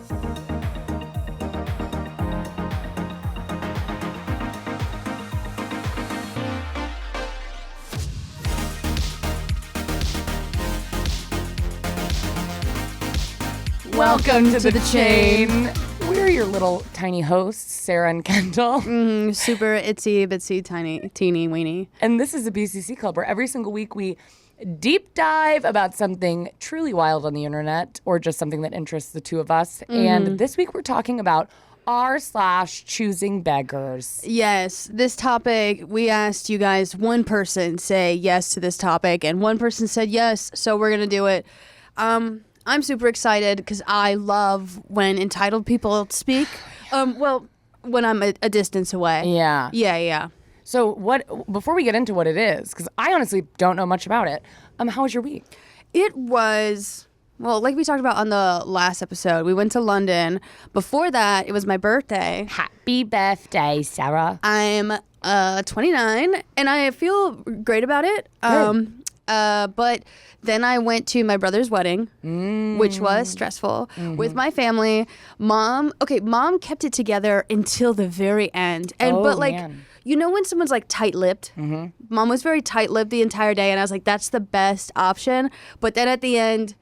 Welcome to the chain. We're your little tiny hosts, Sarah and Kendahl. Super itsy bitsy tiny teeny weeny. And this is a BCC club where every single week we deep dive about something truly wild on the internet or just something that interests the two of us. And this week we're talking about r/ChoosingBeggars. Yes, this topic, we asked you guys, one person say yes to this topic, and one person said yes, so we're going to do it. I'm super excited because I love when entitled people speak. Well, when I'm a distance away. Yeah. Yeah. So before we get into what it is, because I honestly don't know much about it, how was your week? It was, well, like we talked about on the last episode, we went to London. Before that, it was my birthday. Happy birthday, Sarah. I'm 29, and I feel great about it. But then I went to my brother's wedding, which was stressful, with my family. Mom kept it together until the very end. Man. You know when someone's like tight-lipped? Mom was very tight-lipped the entire day, and I was like, that's the best option. But then at the end,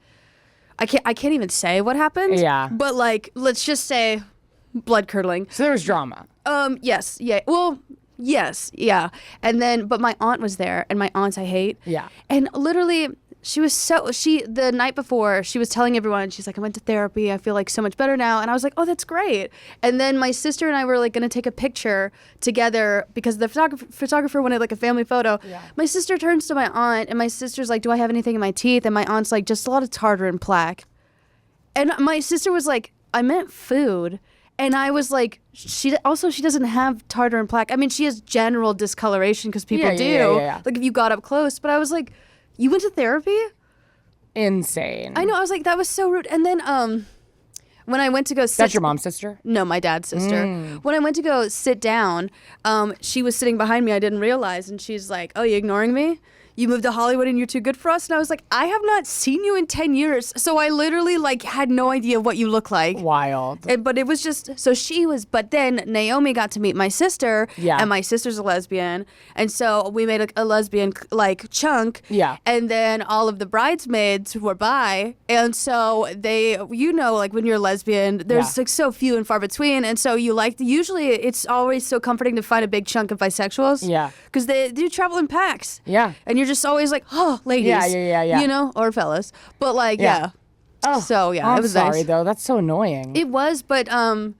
I can't even say what happened. Yeah. But like, let's just say blood-curdling. So there was drama. Yes. Yeah. Well, yes. Yeah. And then, but my aunt was there, and my aunts I hate. Yeah. And literally, the night before, she was telling everyone, she's like, I went to therapy. I feel like so much better now. And I was like, oh, that's great. And then my sister and I were like going to take a picture together because the photographer wanted like a family photo. Yeah. My sister turns to my aunt, and my sister's like, do I have anything in my teeth? And my aunt's like, just a lot of tartar and plaque. And my sister was like, I meant food. And I was like, she doesn't have tartar and plaque. I mean, she has general discoloration because people do. Yeah. Like if you got up close. But I was like, you went to therapy? Insane. I know. I was like, that was so rude. And then when I went to go sit... That's your mom's sister? No, my dad's sister. When I went to go sit down, she was sitting behind me. I didn't realize. And she's like, oh, you ignoring me? You moved to Hollywood and you're too good for us? And I was like, I have not seen you in 10 years. So I literally like had no idea what you look like. Wild. But it was just, but then Naomi got to meet my sister. Yeah. And my sister's a lesbian. And so we made a lesbian like chunk. Yeah. And then all of the bridesmaids were bi. And so they, like when you're a lesbian, there's like so few and far between. And so usually it's always so comforting to find a big chunk of bisexuals. Yeah. Because they do travel in packs. Yeah. And you're just always like, oh, ladies. Yeah. Or fellas. But like, yeah. Oh, so yeah, I'm it was sorry nice. though. That's so annoying. It was, but and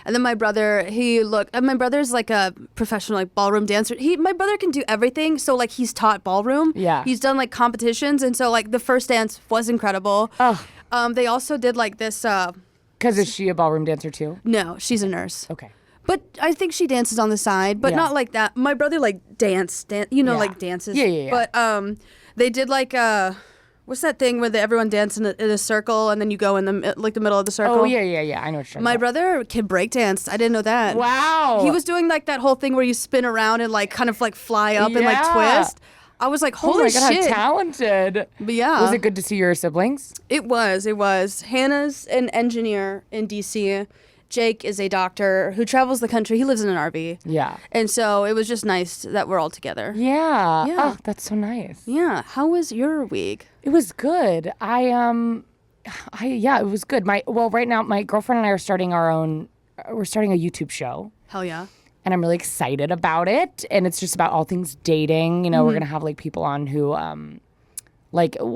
then my brother, my brother's like a professional like ballroom dancer. My brother can do everything. So like he's taught ballroom. Yeah. He's done like competitions, and so like the first dance was incredible. Oh. They also did like this. Because is she a ballroom dancer too? No, she's a nurse. Okay. But I think she dances on the side, but not like that. My brother like dances. Like dances. Yeah. But they did like what's that thing where everyone dances in a circle and then you go in the middle of the circle? Oh yeah. I know what you're talking My about. brother can break dance. I didn't know that. Wow. He was doing like that whole thing where you spin around and like kind of like fly up and like twist. I was like, holy shit. Oh my God, how talented. But yeah. Was it good to see your siblings? It was. Hannah's an engineer in DC. Jake is a doctor who travels the country. He lives in an RV. Yeah. And so it was just nice that we're all together. Yeah. Oh, that's so nice. Yeah. How was your week? It was good. It was good. Right now my girlfriend and I are starting we're starting a YouTube show. Hell yeah. And I'm really excited about it. And it's just about all things dating. We're going to have like people on who we'll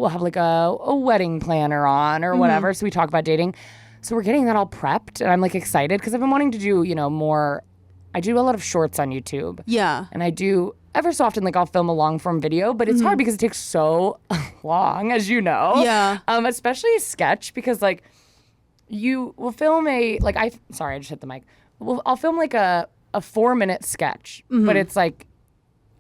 have like a wedding planner on or whatever. So we talk about dating. So we're getting that all prepped, and I'm like excited because I've been wanting to do, more. I do a lot of shorts on YouTube. Yeah. And I do ever so often, like I'll film a long form video, but it's hard because it takes so long, as you know. Yeah. Especially a sketch because like you will film I just hit the mic. I'll film like a 4-minute sketch, but it's like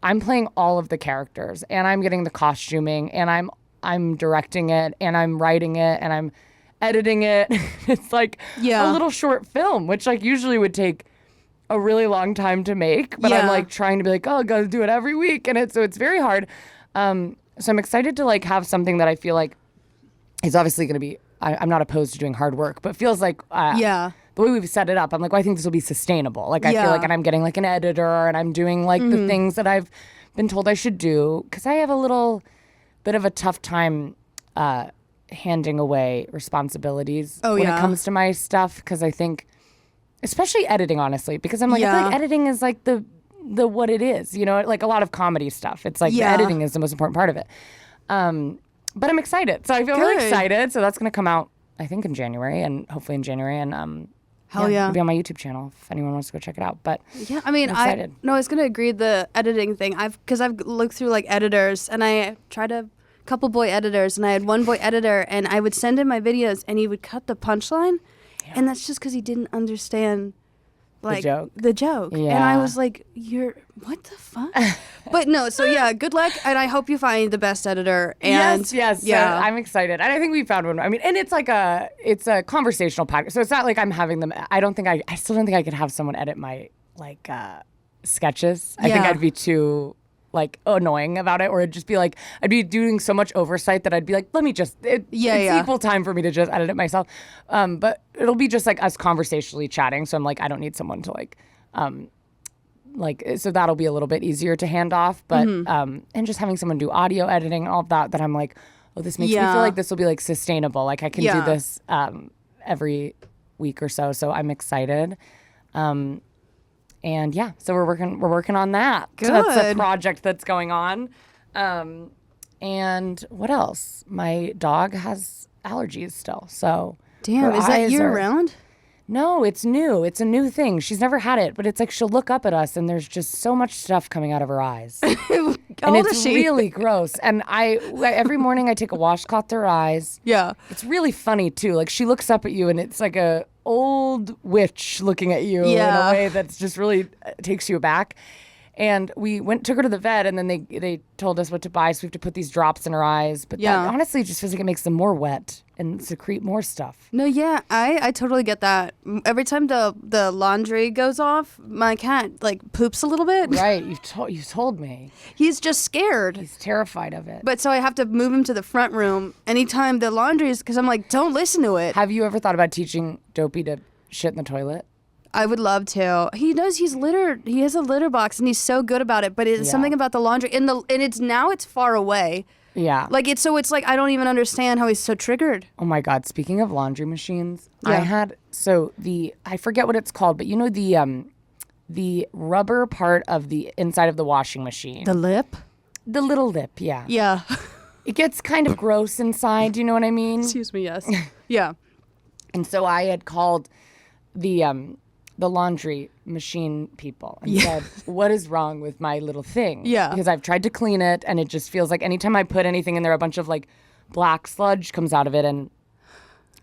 I'm playing all of the characters, and I'm getting the costuming, and I'm directing it, and I'm writing it, and I'm editing it. It's like a little short film, which like usually would take a really long time to make, but I'm like trying to be like, oh, I gotta do it every week, and it's very hard. So I'm excited to like have something that I feel like is obviously going to be I'm not opposed to doing hard work, but it feels like the way we've set it up, I'm like, well, I think this will be sustainable. Like, I feel like, and I'm getting like an editor, and I'm doing like the things that I've been told I should do, because I have a little bit of a tough time handing away responsibilities when it comes to my stuff, because I think, especially editing, honestly, because I'm like, I feel like editing is like the what it is, you know, like a lot of comedy stuff. It's like the editing is the most important part of it. But I'm excited. So I feel really excited. So that's going to come out, I think, in January, and hopefully in January. And it'll be on my YouTube channel if anyone wants to go check it out. But yeah, I mean, I was going to agree the editing thing. Because I've looked through like editors, and I tried a couple boy editors, and I had one boy editor, and I would send him my videos, and he would cut the punchline, and that's just because he didn't understand like the joke. Yeah. And I was like, what the fuck? But no, so yeah, good luck, and I hope you find the best editor. And yes, yeah, I'm excited, and I think we found one. I mean, and it's a conversational podcast, so it's not like I'm having them. I still don't think I could have someone edit my like sketches. I think I'd be too like annoying about it, or it'd just be like I'd be doing so much oversight that I'd be like, let me just it's equal time for me to just edit it myself. But it'll be just like us conversationally chatting, so I'm like, I don't need someone to like so that'll be a little bit easier to hand off. But and just having someone do audio editing and all of that I'm like, oh, this makes me feel like this will be like sustainable, like I can do this every week or so I'm excited. And yeah, so we're working on that. Good. So that's a project that's going on. And what else? My dog has allergies still. So damn, is that year round? No, it's new. It's a new thing. She's never had it, but it's like she'll look up at us and there's just so much stuff coming out of her eyes. And it's really gross. And every morning I take a washcloth to her eyes. Yeah. It's really funny too. Like she looks up at you and it's like a old witch looking at you in a way that's just really takes you aback. And we took her to the vet, and then they told us what to buy, so we have to put these drops in her eyes. But that honestly just feels like it makes them more wet and secrete more stuff. No, yeah, I totally get that. Every time the laundry goes off, my cat like poops a little bit. Right, you told me. He's just scared. He's terrified of it. But so I have to move him to the front room anytime the laundry is, because I'm like, don't listen to it. Have you ever thought about teaching Dopey to shit in the toilet? I would love to. He does. He has a litter box, and he's so good about it. But it's something about the laundry, and it's far away. Yeah. Like it's like I don't even understand how he's so triggered. Oh my God! Speaking of laundry machines, I forget what it's called, but you know the rubber part of the inside of the washing machine. The lip. The little lip. Yeah. Yeah. It gets kind of gross inside. Do you know what I mean? Excuse me. Yes. Yeah. And so I had called the laundry machine people and said, what is wrong with my little thing? Yeah. Because I've tried to clean it, and it just feels like anytime I put anything in there, a bunch of like black sludge comes out of it, and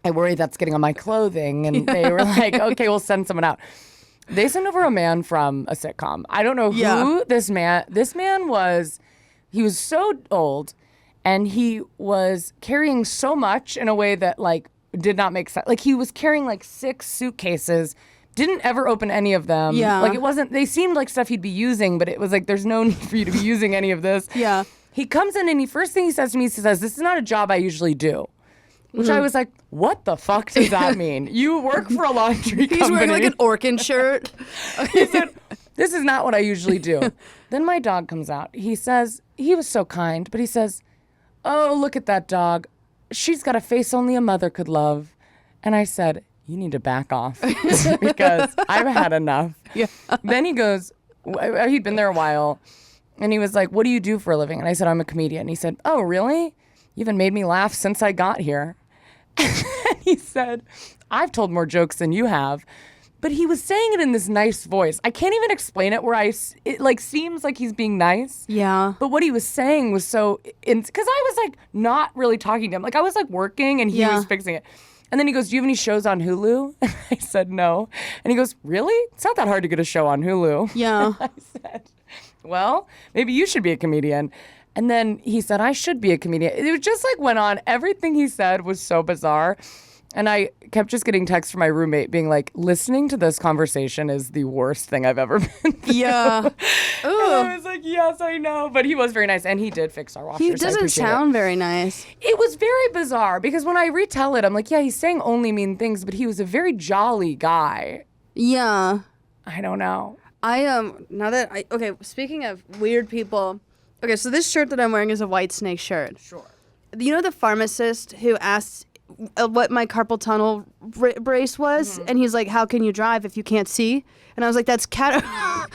I worry that's getting on my clothing. And they were like, okay, we'll send someone out. They sent over a man from a sitcom. I don't know who this man was. He was so old, and he was carrying so much in a way that like did not make sense. Like he was carrying like 6 suitcases, didn't ever open any of them. Yeah. Like it wasn't, they seemed like stuff he'd be using, but it was like, there's no need for you to be using any of this. Yeah. He comes in and first thing he says to me, he says, this is not a job I usually do. Which I was like, what the fuck does that mean? You work for a laundry company. He's wearing like an Orkin shirt. He said, this is not what I usually do. Then my dog comes out. He says, he was so kind, but he says, oh, look at that dog. She's got a face only a mother could love. And I said, you need to back off because I've had enough. Yeah. Then he goes, he'd been there a while, and he was like, what do you do for a living? And I said, I'm a comedian. And he said, oh, really? You haven't made me laugh since I got here. And he said, I've told more jokes than you have. But he was saying it in this nice voice. I can't even explain it it like seems like he's being nice. Yeah. But what he was saying was so, because I was like not really talking to him. Like I was like working and he was fixing it. And then he goes, do you have any shows on Hulu? And I said, no. And he goes, really? It's not that hard to get a show on Hulu. Yeah. I said, well, maybe you should be a comedian. And then he said, I should be a comedian. It just like went on. Everything he said was so bizarre. And I kept just getting texts from my roommate being like, listening to this conversation is the worst thing I've ever been through. Yeah. And I was like, yes, I know. But he was very nice. And he did fix our washer. He so I doesn't appreciate sound very nice. It was very bizarre because when I retell it, I'm like, yeah, he's saying only mean things, but he was a very jolly guy. Yeah. I don't know. Okay, speaking of weird people. Okay, so this shirt that I'm wearing is a White Snake shirt. Sure. You know the pharmacist who asked what my carpal tunnel brace was? Mm-hmm. And he's like, how can you drive if you can't see? And I was like, that's I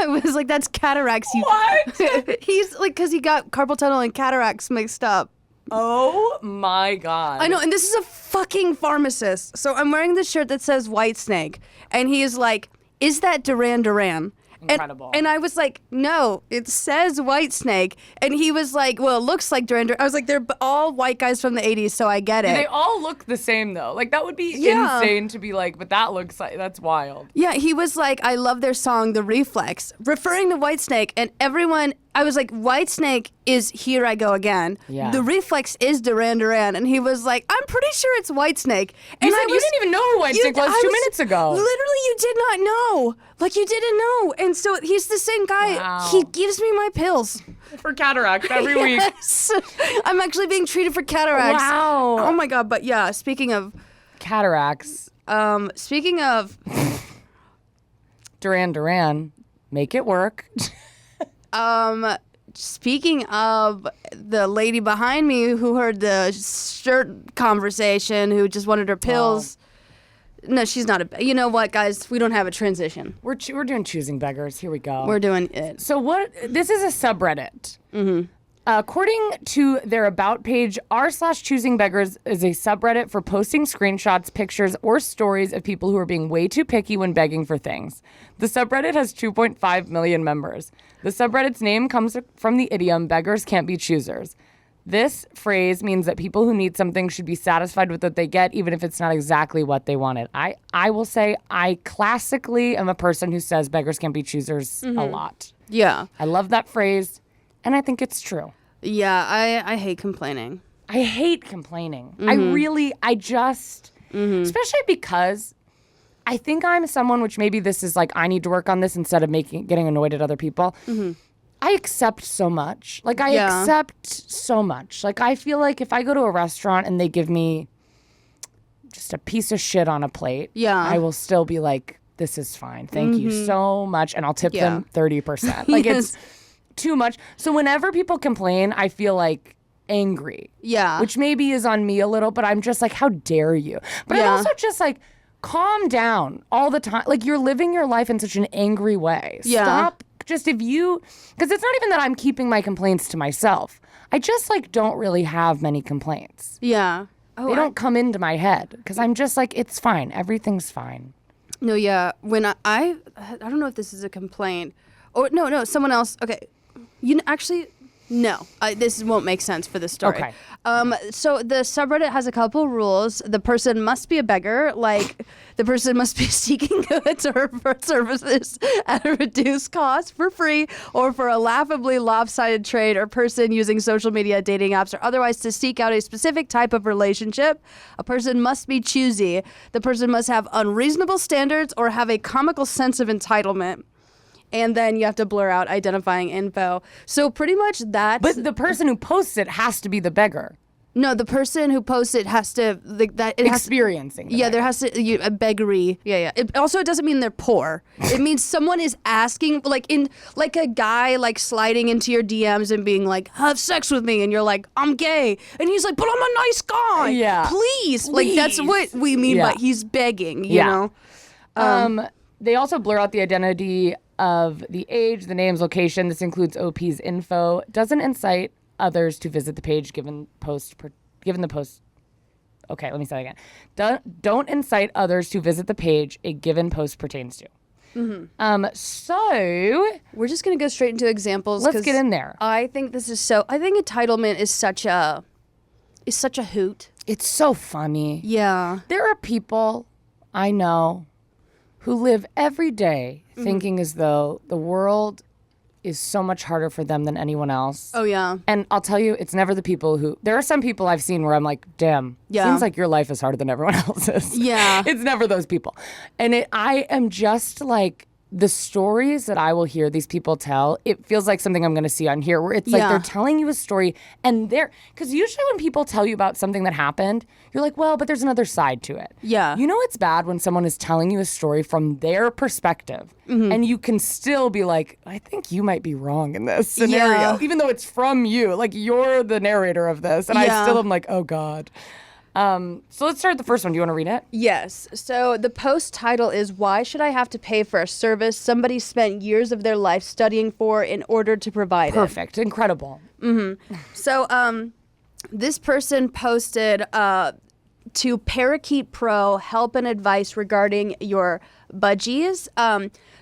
was like, that's cataracts. What? He's like, because he got carpal tunnel and cataracts mixed up. Oh my God. I know, and this is a fucking pharmacist. So I'm wearing this shirt that says White Snake, and he is like, is that Duran Duran? Incredible. And I was like, no, it says White Snake. And he was like, well, it looks like Duran Duran. I was like, they're all white guys from the 80s, so I get it. They all look the same, though. Like, that would be insane to be like, but that looks like, that's wild. Yeah, he was like, I love their song, The Reflex, referring to White Snake. And everyone, I was like, White Snake is Here I Go Again. Yeah. The Reflex is Duran Duran. And he was like, I'm pretty sure it's White Snake. And You said you didn't even know who White Snake was 2 minutes ago. Literally, you did not know. Like, you didn't know. And so he's the same guy. Wow. He gives me my pills. For cataracts every week. Yes. I'm actually being treated for cataracts. Wow. Oh my God. But yeah, speaking of Cataracts. Duran Duran, make it work. Speaking of the lady behind me who heard the shirt conversation, who just wanted her pills. No, she's not you know what, guys? We don't have a transition. We're doing Choosing Beggars. Here we go. We're doing it. So this is a subreddit. Mm-hmm. According to their About page, r/ChoosingBeggars is a subreddit for posting screenshots, pictures, or stories of people who are being way too picky when begging for things. The subreddit has 2.5 million members. The subreddit's name comes from the idiom, beggars can't be choosers. This phrase means that people who need something should be satisfied with what they get, even if it's not exactly what they wanted. I will say I classically am a person who says beggars can't be choosers a lot. Yeah. I love that phrase, and I think it's true. Yeah, I hate complaining. I hate complaining. Especially because I think I'm someone, which maybe this is like I need to work on this instead of getting annoyed at other people. I accept so much. Like, I accept so much. Like, I feel like if I go to a restaurant and they give me just a piece of shit on a plate, I will still be like, this is fine. Thank you so much. And I'll tip them 30%. Like, it's too much. So whenever people complain, I feel like angry. Yeah. Which maybe is on me a little, but I'm just like, how dare you? But I'm also just like, calm down all the time. Like, you're living your life in such an angry way. Yeah. Stop. Just because it's not even that I'm keeping my complaints to myself. I just like don't really have many complaints. Yeah. Oh, they don't come into my head because I'm just like, it's fine. Everything's fine. No, yeah. When I don't know if this is a complaint. Or no, someone else. Okay. Actually, no. This won't make sense for the story. Okay. So the subreddit has a couple rules. The person must be a beggar. Like, the person must be seeking goods or services at a reduced cost for free or for a laughably lopsided trade, or person using social media, dating apps, or otherwise to seek out a specific type of relationship. A person must be choosy. The person must have unreasonable standards or have a comical sense of entitlement. And then you have to blur out identifying info. So pretty much that's... But the person who posts it has to be the beggar. No, the person who posts it has to... Experiencing. There has to... a beggary. Yeah. It doesn't mean they're poor. It means someone is asking, like a guy like sliding into your DMs and being like, have sex with me. And you're like, I'm gay. And he's like, but I'm a nice guy. Yeah. Please. Like, that's what we mean by he's begging, you know? They also blur out the identity of the age, the names, location. This includes OP's info. Doesn't incite others to visit the page given the post. Okay, let me say that again. Don't incite others to visit the page a given post pertains to. So we're just gonna go straight into examples. Let's get in there. I think entitlement is such a hoot. It's so funny. Yeah. There are people I know who live every day thinking as though the world is so much harder for them than anyone else. Oh, yeah. And I'll tell you, it's never the people who... There are some people I've seen where I'm like, damn, seems like your life is harder than everyone else's. Yeah. It's never those people. And I am just like... The stories that I will hear these people tell, it feels like something I'm going to see on here, where it's like they're telling you a story and because usually when people tell you about something that happened, you're like, well, but there's another side to it. Yeah. You know it's bad when someone is telling you a story from their perspective and you can still be like, I think you might be wrong in this scenario, even though it's from you. Like, you're the narrator of this. And I still am like, oh, God. So let's start the first one. Do you want to read it? Yes. So the post title is, why should I have to pay for a service somebody spent years of their life studying for in order to provide Perfect. Incredible. Mm-hmm. So this person posted to Parakeet Pro help and advice regarding your budgies.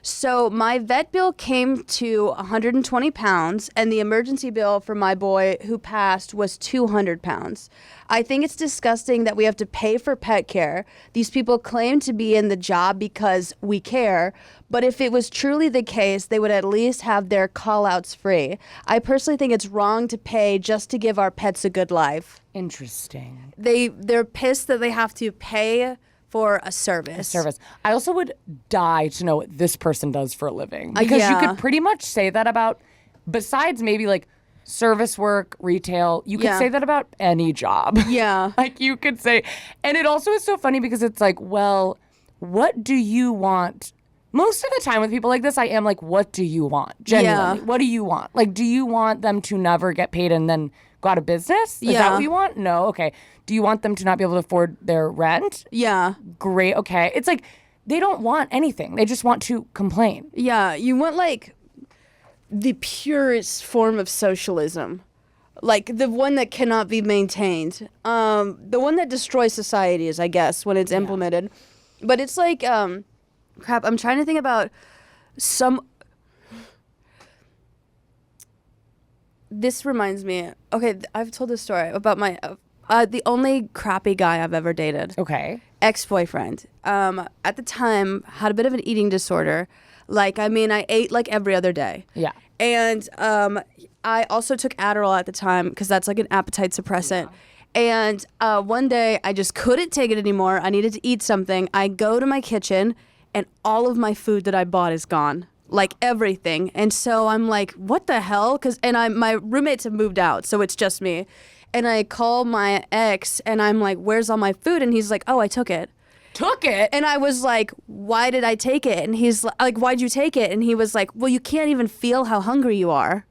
So my vet bill came to 120 pounds and the emergency bill for my boy who passed was 200 pounds. I think it's disgusting that we have to pay for pet care. These people claim to be in the job because we care, but if it was truly the case, they would at least have their call-outs free. I personally think it's wrong to pay just to give our pets a good life. Interesting. They're pissed that they have to pay for a service. I also would die to know what this person does for a living. Because you could pretty much say that about, besides maybe like service work, retail, you could say that about any job. Yeah. Like you could say, and it also is so funny because it's like, well, what do you want? Most of the time with people like this, I am like, what do you want? Genuinely. Yeah. What do you want? Like, do you want them to never get paid and then go out of business? Is that what you want? No. Okay. Do you want them to not be able to afford their rent? Yeah. Great. Okay. It's like they don't want anything. They just want to complain. Yeah. You want like the purest form of socialism. Like the one that cannot be maintained. The one that destroys societies, I guess, when it's implemented. But it's like, crap, I'm trying to think about some... This reminds me, okay, I've told this story about my, the only crappy guy I've ever dated. Okay. Ex-boyfriend. At the time, had a bit of an eating disorder. Like, I mean, I ate like every other day. Yeah. And I also took Adderall at the time because that's like an appetite suppressant. Yeah. And one day, I just couldn't take it anymore. I needed to eat something. I go to my kitchen, and all of my food that I bought is gone. Like everything. And so I'm like, what the hell? My roommates have moved out, so it's just me. And I call my ex and I'm like, where's all my food? And he's like, oh, I took it. Took it? And I was like, why did I take it? And he's like, why'd you take it? And he was like, well, you can't even feel how hungry you are.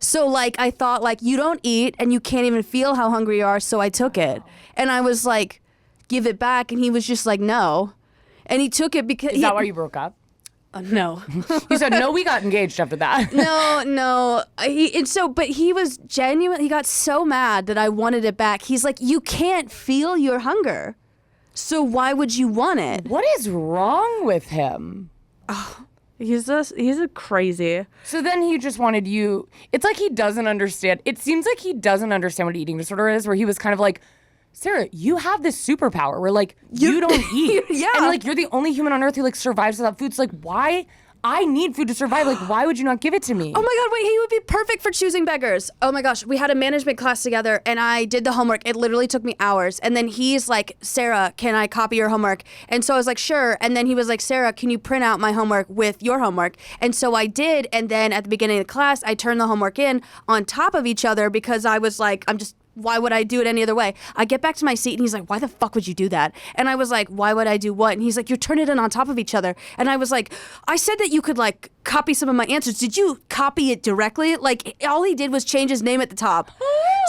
So like, I thought like, you don't eat and you can't even feel how hungry you are, so I took it. And I was like, give it back. And he was just like, no. And he took it because... Is that why you broke up? No. You said, no, we got engaged after that. No. But he was genuine. He got so mad that I wanted it back. He's like, you can't feel your hunger. So why would you want it? What is wrong with him? Oh, he's a crazy. So then he just wanted you. It's like he doesn't understand. It seems like he doesn't understand what eating disorder is, where he was kind of like, Sarah, you have this superpower where like you don't eat. Yeah. And like you're the only human on earth who like survives without food. So like why? I need food to survive. Like why would you not give it to me? Oh my God, wait, he would be perfect for Choosing Beggars. Oh my gosh, we had a management class together and I did the homework. It literally took me hours. And then he's like, Sarah, can I copy your homework? And so I was like, sure. And then he was like, Sarah, can you print out my homework with your homework? And so I did. And then at the beginning of the class, I turned the homework in on top of each other because I was like, why would I do it any other way? I get back to my seat and he's like, why the fuck would you do that? And I was like, why would I do what? And he's like, you turn it in on top of each other. And I was like, I said that you could like copy some of my answers. Did you copy it directly? Like all he did was change his name at the top.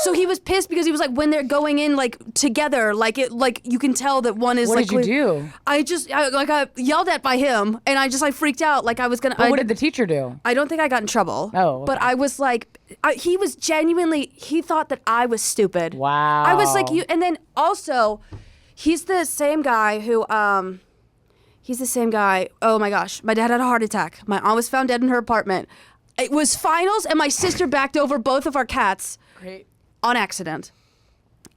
So he was pissed because he was like, when they're going in like together, like you can tell that one is what like. What did you do? I yelled at by him and I just like freaked out. Like I was gonna. But what did the teacher do? I don't think I got in trouble. Oh. Okay. But I was like, he was genuinely, he thought that I was stupid. Wow. I was like, you, and then also, he's the same guy who, oh my gosh, my dad had a heart attack. My aunt was found dead in her apartment. It was finals and my sister backed over both of our cats. Great. On accident.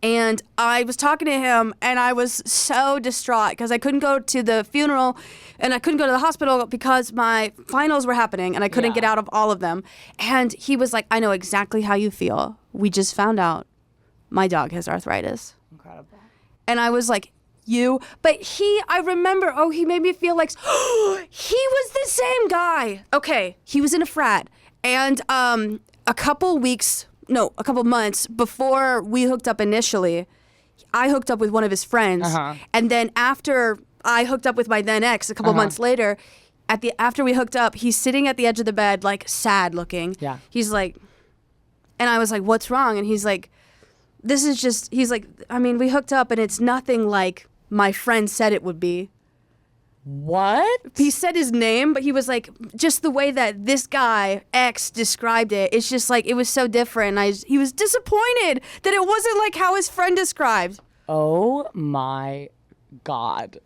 And I was talking to him, and I was so distraught because I couldn't go to the funeral and I couldn't go to the hospital because my finals were happening and I couldn't get out of all of them. And he was like, I know exactly how you feel. We just found out my dog has arthritis. Incredible. And I was like, but I remember, he made me feel like, he was the same guy. Okay, he was in a frat. And a couple months before we hooked up initially, I hooked up with one of his friends. And then after I hooked up with my then ex a couple months later, after we hooked up, he's sitting at the edge of the bed, like sad looking. Yeah. He's like, and I was like, what's wrong? And he's like, we hooked up and it's nothing like my friend said it would be. What? He said his name, but he was like, just the way that this guy, X, described it, it's just like, it was so different. He was disappointed that it wasn't like how his friend described. Oh my God.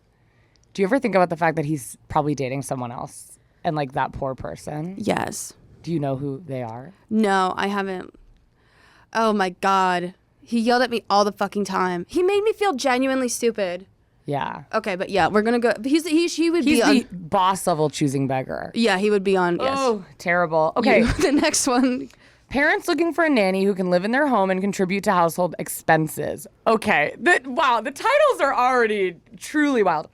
Do you ever think about the fact that he's probably dating someone else and like that poor person? Yes. Do you know who they are? No, I haven't. Oh my God. He yelled at me all the fucking time. He made me feel genuinely stupid. Yeah. Okay, but yeah, we're gonna go. He would be He's on. the boss level choosing beggar. Yeah, he would be on. Yes. Oh, terrible. Okay. The next one. Parents looking for a nanny who can live in their home and contribute to household expenses. Okay. Wow, the titles are already truly wild.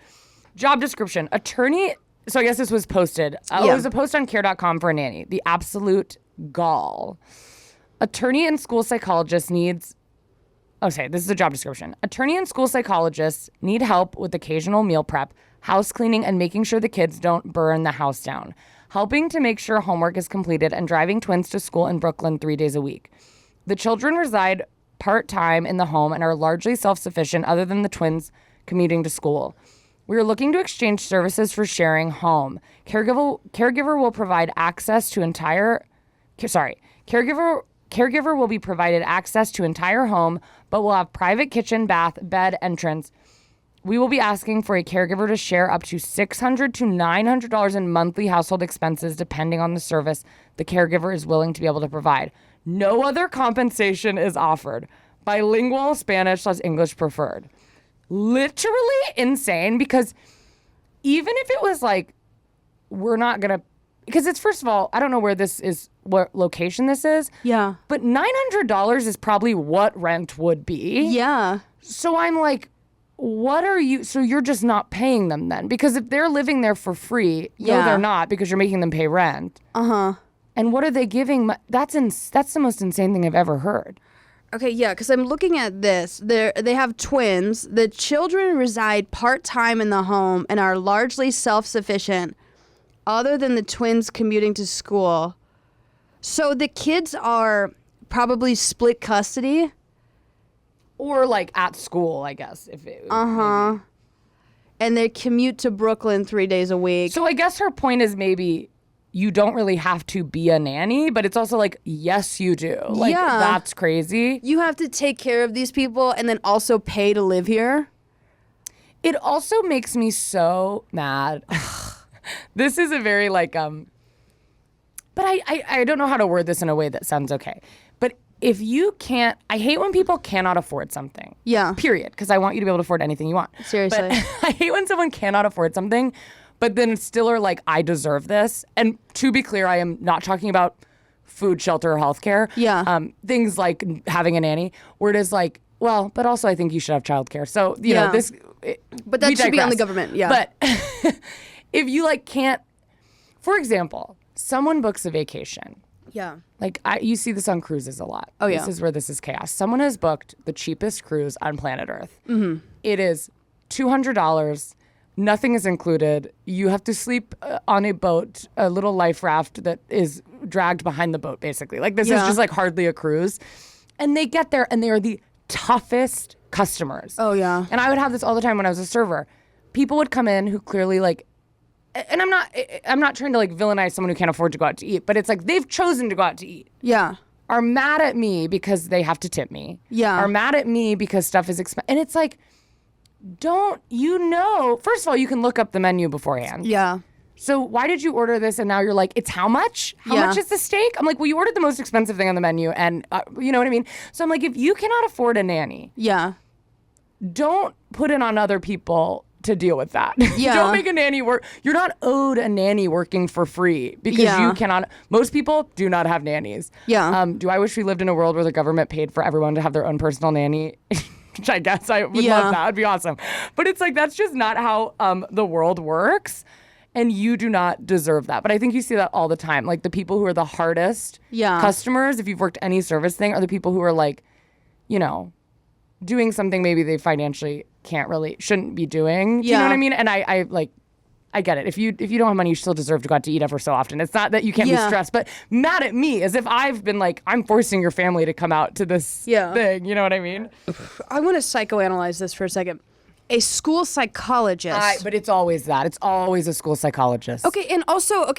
Job description: attorney. So I guess this was posted. It was a post on care.com for a nanny. The absolute gall. Attorney and school psychologist needs. Okay, this is a job description. Attorney and school psychologists need help with occasional meal prep, house cleaning, and making sure the kids don't burn the house down. Helping to make sure homework is completed and driving twins to school in Brooklyn 3 days a week. The children reside part-time in the home and are largely self-sufficient other than the twins commuting to school. We are looking to exchange services for sharing home. Caregiver will provide access to Caregiver will be provided access to entire home, but will have private kitchen, bath, bed, entrance. We will be asking for a caregiver to share up to $600 to $900 in monthly household expenses, depending on the service the caregiver is willing to be able to provide. No other compensation is offered. Bilingual, Spanish / English preferred. Literally insane, because even if it was like, we're not going to, because it's, first of all, I don't know where this is, what location this is. Yeah. But $900 is probably what rent would be. Yeah. So I'm like, what are you, so you're just not paying them then? Because if they're living there for free, no, they're not, because you're making them pay rent. And what are they giving? That's the most insane thing I've ever heard. Okay, yeah, because I'm looking at this. They have twins. The children reside part-time in the home and are largely self-sufficient, other than the twins commuting to school. So the kids are probably split custody. Or like at school, I guess. Maybe. And they commute to Brooklyn 3 days a week. So I guess her point is maybe you don't really have to be a nanny, but it's also like, yes, you do. Like, that's crazy. You have to take care of these people and then also pay to live here. It also makes me so mad. This is a very like, but I don't know how to word this in a way that sounds okay. But if you can't, I hate when people cannot afford something. Yeah. Period. Because I want you to be able to afford anything you want. Seriously. But I hate when someone cannot afford something, but then still are like, I deserve this. And to be clear, I am not talking about food, shelter, or healthcare. Yeah. Things like having a nanny, where it is like, well, but also I think you should have childcare. So, you know, this. But that should be on the government. Yeah. But if you like can't, for example, someone books a vacation. Yeah. Like you see this on cruises a lot. Oh, yeah. This is where this is chaos. Someone has booked the cheapest cruise on planet Earth. It is $200. Nothing is included. You have to sleep on a boat, a little life raft that is dragged behind the boat, basically. Like this is just like hardly a cruise. And they get there and they are the toughest customers. Oh, yeah. And I would have this all the time when I was a server. People would come in who clearly like, and I'm not trying to like villainize someone who can't afford to go out to eat, but it's like they've chosen to go out to eat. Yeah. Are mad at me because they have to tip me. Yeah. Are mad at me because stuff is expensive. And it's like, first of all, you can look up the menu beforehand. Yeah. so why did you order this? And now you're like, it's how much? How much is the steak? I'm like, well, you ordered the most expensive thing on the menu. And you know what I mean? So I'm like, if you cannot afford a nanny, don't put it on other people to deal with that. Don't make a nanny work. You're not owed a nanny working for free because you cannot. Most people do not have nannies. Do I wish we lived in a world where the government paid for everyone to have their own personal nanny? Which I guess I would love that. It'd be awesome. But it's like, that's just not how the world works. And you do not deserve that. But I think you see that all the time. Like the people who are the hardest customers, if you've worked any service thing, are the people who are like, you know, doing something maybe they financially shouldn't be doing. Do you know what I mean? And I get it. If you don't have money, you still deserve to go out to eat ever so often. It's not that you can't be stressed, but mad at me as if I've been like, I'm forcing your family to come out to this thing. You know what I mean? I want to psychoanalyze this for a second. A school psychologist. But it's always that. It's always a school psychologist. Okay, and also,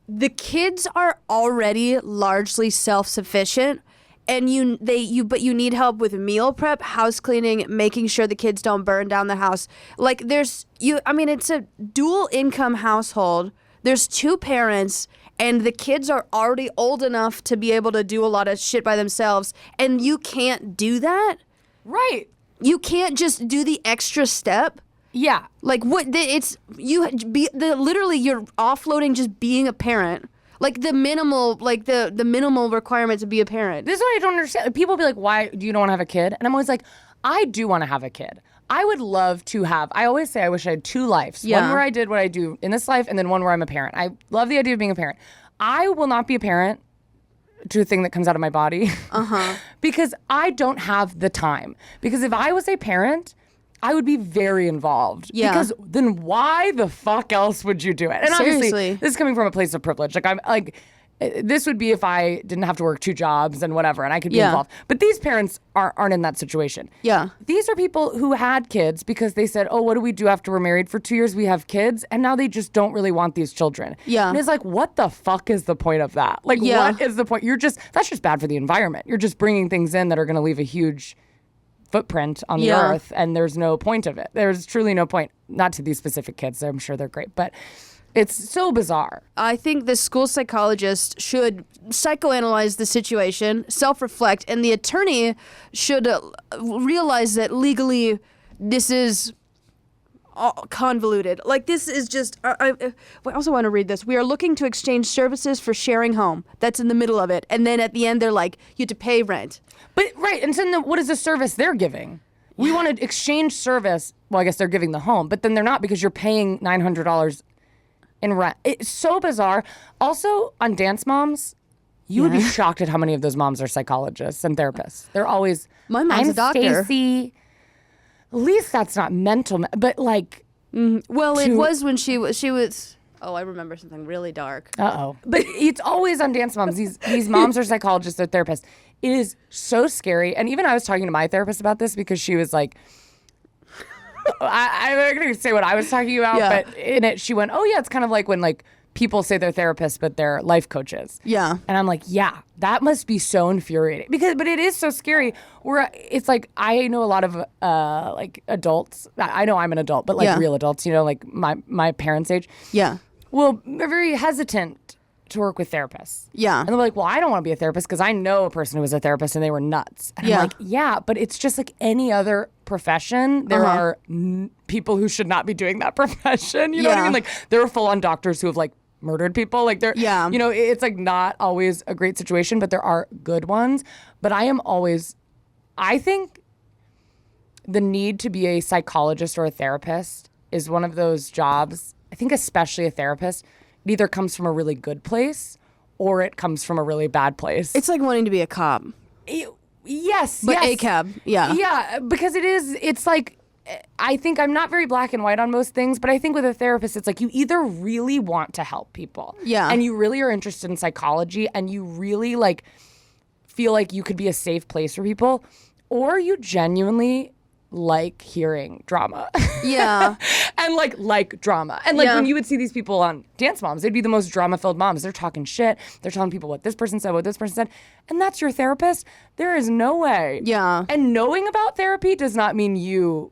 the kids are already largely self-sufficient, and you need help with meal prep, house cleaning, making sure the kids don't burn down the house. Like it's a dual income household. There's 2 parents, and the kids are already old enough to be able to do a lot of shit by themselves, and you can't do that. Right. You can't just do the extra step. Yeah. Like literally you're offloading just being a parent. Like the minimal requirement to be a parent. This is what I don't understand. People be like, why do you don't want to have a kid? And I'm always like, I do want to have a kid. I would love to have, I always say I wish I had 2 lives. Yeah. One where I did what I do in this life and then one where I'm a parent. I love the idea of being a parent. I will not be a parent to a thing that comes out of my body because I don't have the time. Because if I was a parent, I would be very involved. Yeah. Because then why the fuck else would you do it? And obviously, this is coming from a place of privilege. Like I'm like, this would be if I didn't have to work 2 jobs and whatever, and I could be involved. But these parents aren't in that situation. Yeah. These are people who had kids because they said, oh, what do we do after we're married for 2 years? We have kids, and now they just don't really want these children. Yeah. And it's like, what the fuck is the point of that? Like, what is the point? That's just bad for the environment. You're just bringing things in that are going to leave a huge footprint on the earth, and there's no point of it. There's truly no point. Not to these specific kids. I'm sure they're great, but it's so bizarre. I think the school psychologist should psychoanalyze the situation, self-reflect, and the attorney should realize that legally this is convoluted. Like, this is just... I also want to read this. We are looking to exchange services for sharing home. That's in the middle of it. And then at the end, they're like, you have to pay rent. But, right, and so what is the service they're giving? We want to exchange service. Well, I guess they're giving the home, but then they're not because you're paying $900 in rent. It's so bizarre. Also, on Dance Moms, you would be shocked at how many of those moms are psychologists and therapists. They're always, my mom's a doctor. Stacey. At least that's not mental, but like... Well, it was when she was... Oh, I remember something really dark. Uh-oh. But it's always on Dance Moms. These moms are psychologists, they're therapists. It is so scary. And even I was talking to my therapist about this because she was like... I'm not going to say what I was talking about, but in it, she went, oh, yeah, it's kind of like when like people say they're therapists, but they're life coaches. Yeah. And I'm like, yeah, that must be so infuriating. But it is so scary. It's like, I know a lot of like adults. I know I'm an adult, but like real adults, you know, like my parents' age. Yeah. Well, they're very hesitant to work with therapists. Yeah. And they're like, well, I don't want to be a therapist because I know a person who was a therapist and they were nuts. And I'm like, yeah, but it's just like any other profession. There are people who should not be doing that profession. You know what I mean? Like, there are full-on doctors who have like murdered people. Like, they're, you know, it's like not always a great situation, but there are good ones. But I think the need to be a psychologist or a therapist is one of those jobs. I think especially a therapist, it either comes from a really good place or it comes from a really bad place. It's like wanting to be a cop. Yes. But a cab. Yeah. Yeah, because it's like, I think I'm not very black and white on most things, but I think with a therapist, it's like you either really want to help people. Yeah. And you really are interested in psychology and you really like feel like you could be a safe place for people, or you genuinely like hearing drama. Yeah. And like drama. And like when you would see these people on Dance Moms, they'd be the most drama-filled moms. They're talking shit. They're telling people what this person said, what this person said. And that's your therapist? There is no way. Yeah. And knowing about therapy does not mean you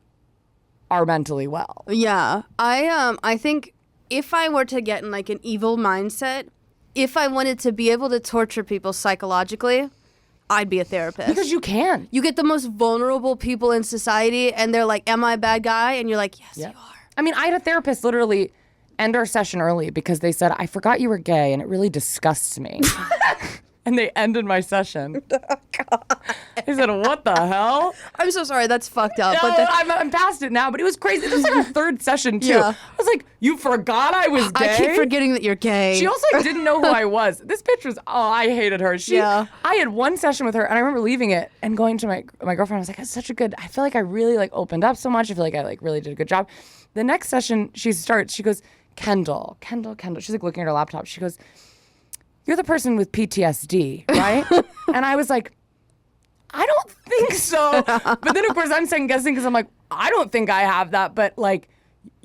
are mentally well. Yeah. I think if I were to get in like an evil mindset, if I wanted to be able to torture people psychologically, I'd be a therapist. Because you can. You get the most vulnerable people in society, and they're like, am I a bad guy? And you're like, yes, you are. I mean, I had a therapist literally end our session early because they said, I forgot you were gay, and it really disgusts me. And they ended my session. Oh, God. I said, what the hell? I'm so sorry. That's fucked up. No, I'm past it now, but it was crazy. This was like our third session, too. Yeah. I was like, you forgot I was gay? I keep forgetting that you're gay. She also like, didn't know who I was. This bitch was, I hated her. I had one session with her, and I remember leaving it and going to my girlfriend. I was like, I feel like I really like opened up so much. I feel like I like really did a good job. The next session she goes, Kendahl. She's like looking at her laptop. She goes, you're the person with PTSD, right? And I was like, I don't think so. But then, of course, I'm second guessing because I'm like, I don't think I have that. But like,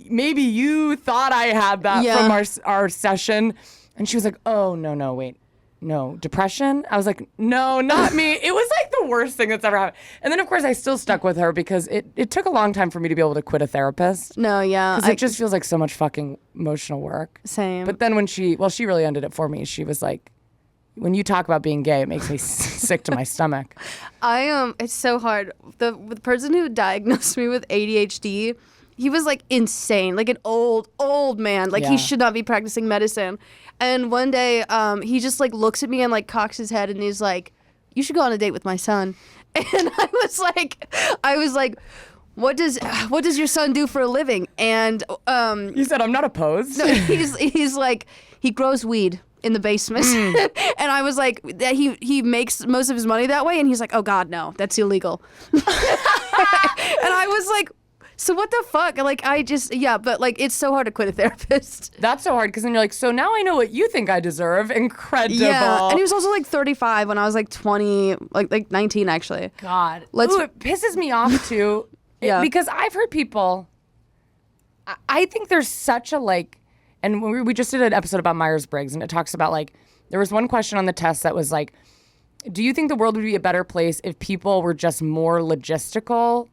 maybe you thought I had that from our session. And she was like, oh, no, wait. No, depression? I was like, no, not me. It was like the worst thing that's ever happened. And then, of course, I still stuck with her because it took a long time for me to be able to quit a therapist. No, yeah. Because it just feels like so much fucking emotional work. Same. But then when she really ended it for me. She was like, when you talk about being gay, it makes me sick to my stomach. It's so hard. The person who diagnosed me with ADHD, he was like insane, like an old man. Like he should not be practicing medicine. And one day, he just like looks at me and like cocks his head and he's like, "You should go on a date with my son." And I was like, what does your son do for a living? And you said, I'm not opposed. No, he's like, he grows weed in the basement. And I was like, that he makes most of his money that way. And he's like, oh God, no, that's illegal. And I was like, so what the fuck? Like, but like, it's so hard to quit a therapist. That's so hard because then you're like, so now I know what you think I deserve. Incredible. Yeah, and he was also like 35 when I was like 20, like 19 actually. God. It pisses me off too. Because I've heard people, I think there's such a like, and we just did an episode about Myers-Briggs, and it talks about like, there was one question on the test that was like, do you think the world would be a better place if people were just more logistical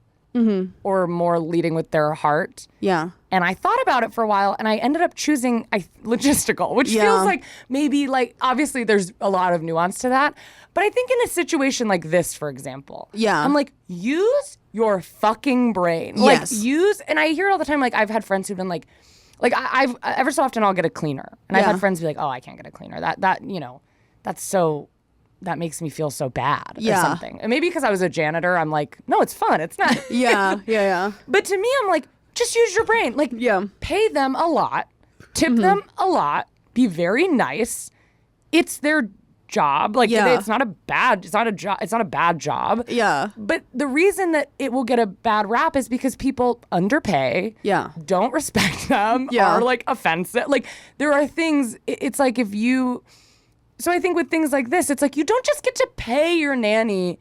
or more leading with their heart? Yeah. And I thought about it for a while, and I ended up choosing logistical, which feels like maybe like, obviously there's a lot of nuance to that. But I think in a situation like this, for example, I'm like, use your fucking brain. Like and I hear it all the time. Like I've had friends who've been like I've ever so often I'll get a cleaner, and I've had friends be like, oh, I can't get a cleaner. That makes me feel so bad or something. And maybe because I was a janitor, I'm like, no, it's fun. It's not. Yeah. But to me, I'm like, just use your brain. Like, pay them a lot, tip them a lot, be very nice. It's their job. Like, it's not a bad job. Yeah. But the reason that it will get a bad rap is because people underpay. Yeah. Don't respect them. Are like offensive. Like, there are things. It's like if you. So I think with things like this, it's like you don't just get to pay your nanny.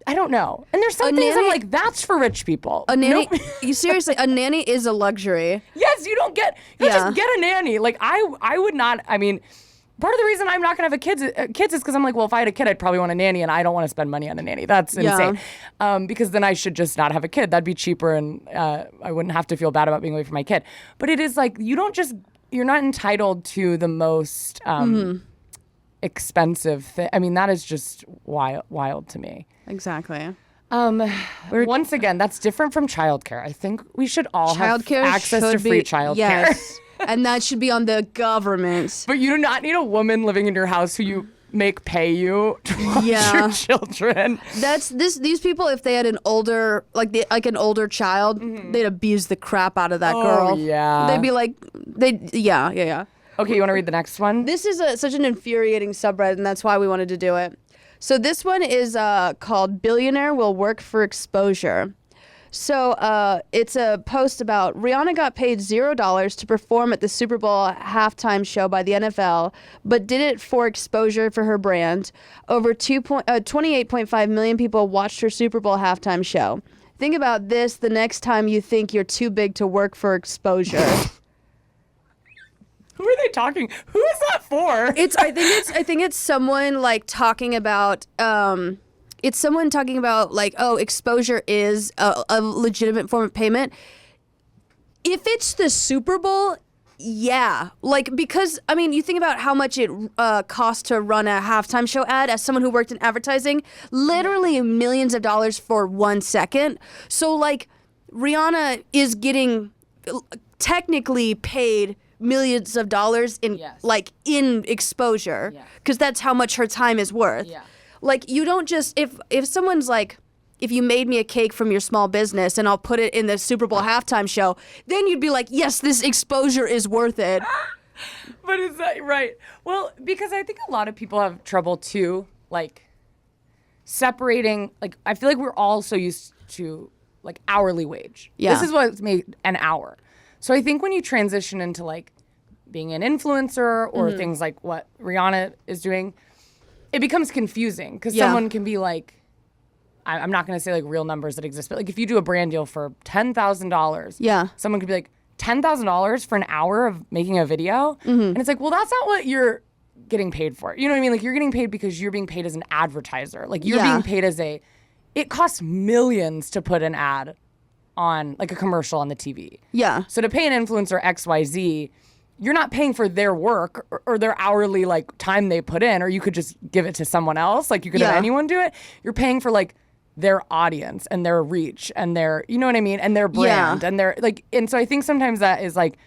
I don't know. And there's some things I'm like, that's for rich people. A nanny, seriously, a nanny is a luxury. Yes, you don't just get a nanny. Like I would not, I mean, part of the reason I'm not going to have kids is because I'm like, well, if I had a kid, I'd probably want a nanny, and I don't want to spend money on a nanny. That's insane. Because then I should just not have a kid. That'd be cheaper, and I wouldn't have to feel bad about being away from my kid. But it is like, you're not entitled to the most expensive thing. I mean, that is just wild to me. Exactly. Once again, that's different from childcare. I think we should all have access to free childcare. Yes. And that should be on the government. But you do not need a woman living in your house who you make pay you to watch your children. These people, if they had an older an older child, they'd abuse the crap out of that girl. Yeah. They'd be like, yeah. Okay, you want to read the next one? This is such an infuriating subreddit, and that's why we wanted to do it. So this one is called "Billionaire Will Work for Exposure." So it's a post about Rihanna got paid $0 to perform at the Super Bowl halftime show by the NFL, but did it for exposure for her brand. Over 28.5 million people watched her Super Bowl halftime show. Think about this the next time you think you're too big to work for exposure. Who are they talking? Who is that for? I think it's someone like talking about it's someone talking about like, oh, exposure is a legitimate form of payment. If it's the Super Bowl, Yeah, like, because, I mean, you think about how much it costs to run a halftime show ad. As someone who worked in advertising, literally millions of dollars for 1 second. So, like, Rihanna is getting technically paid millions of dollars in in exposure, because that's how much her time is worth. Like, you don't just, if someone's like, if you made me a cake from your small business and I'll put it in the Super Bowl halftime show, then you'd be like, yes, this exposure is worth it. But is that right? Well, because I think a lot of people have trouble too, like separating, like, I feel like we're all so used to like hourly wage. This is what's made an hour. So I think when you transition into like being an influencer or things like what Rihanna is doing, it becomes confusing because someone can be like, I'm not going to say like real numbers that exist, but like if you do a brand deal for $10,000, someone could be like, $10,000 for an hour of making a video? And it's like, well, that's not what you're getting paid for. You know what I mean? Like, you're getting paid because you're being paid as an advertiser. Like, you're being paid as it costs millions to put an ad on like a commercial on the TV. So to pay an influencer XYZ, you're not paying for their work or their hourly like time they put in, or you could just give it to someone else. Like, you could have anyone do it. You're paying for like their audience and their reach and their, you know what I mean? And their brand and their like, and so I think sometimes that is like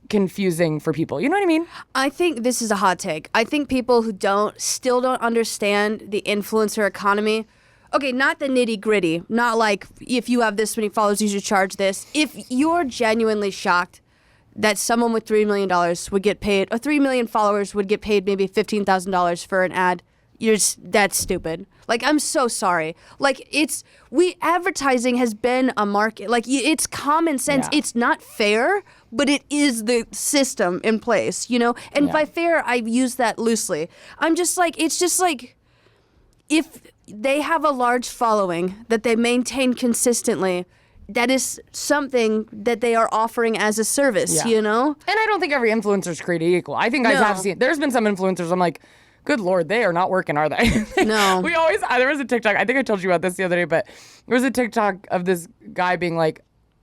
confusing for people. You know what I mean? I think this is a hot take. I think people who still don't understand the influencer economy. Okay, not the nitty gritty, not like if you have this many followers, you should charge this. If you're genuinely shocked that someone with $3 million would get paid, or 3 million followers would get paid maybe $15,000 for an ad, that's stupid. Like, I'm so sorry. Like, advertising has been a market. Like, it's common sense. It's not fair, but it is the system in place, you know? And by fair, I use that loosely. I'm just like, it's just like, if they have a large following that they maintain consistently, that is something that they are offering as a service, you know? And I don't think every influencer is created equal. I think I have seen, there's been some influencers I'm like, good Lord, they are not working, are they? No. There was a TikTok, I think I told you about this the other day, but there was a TikTok of this guy being like,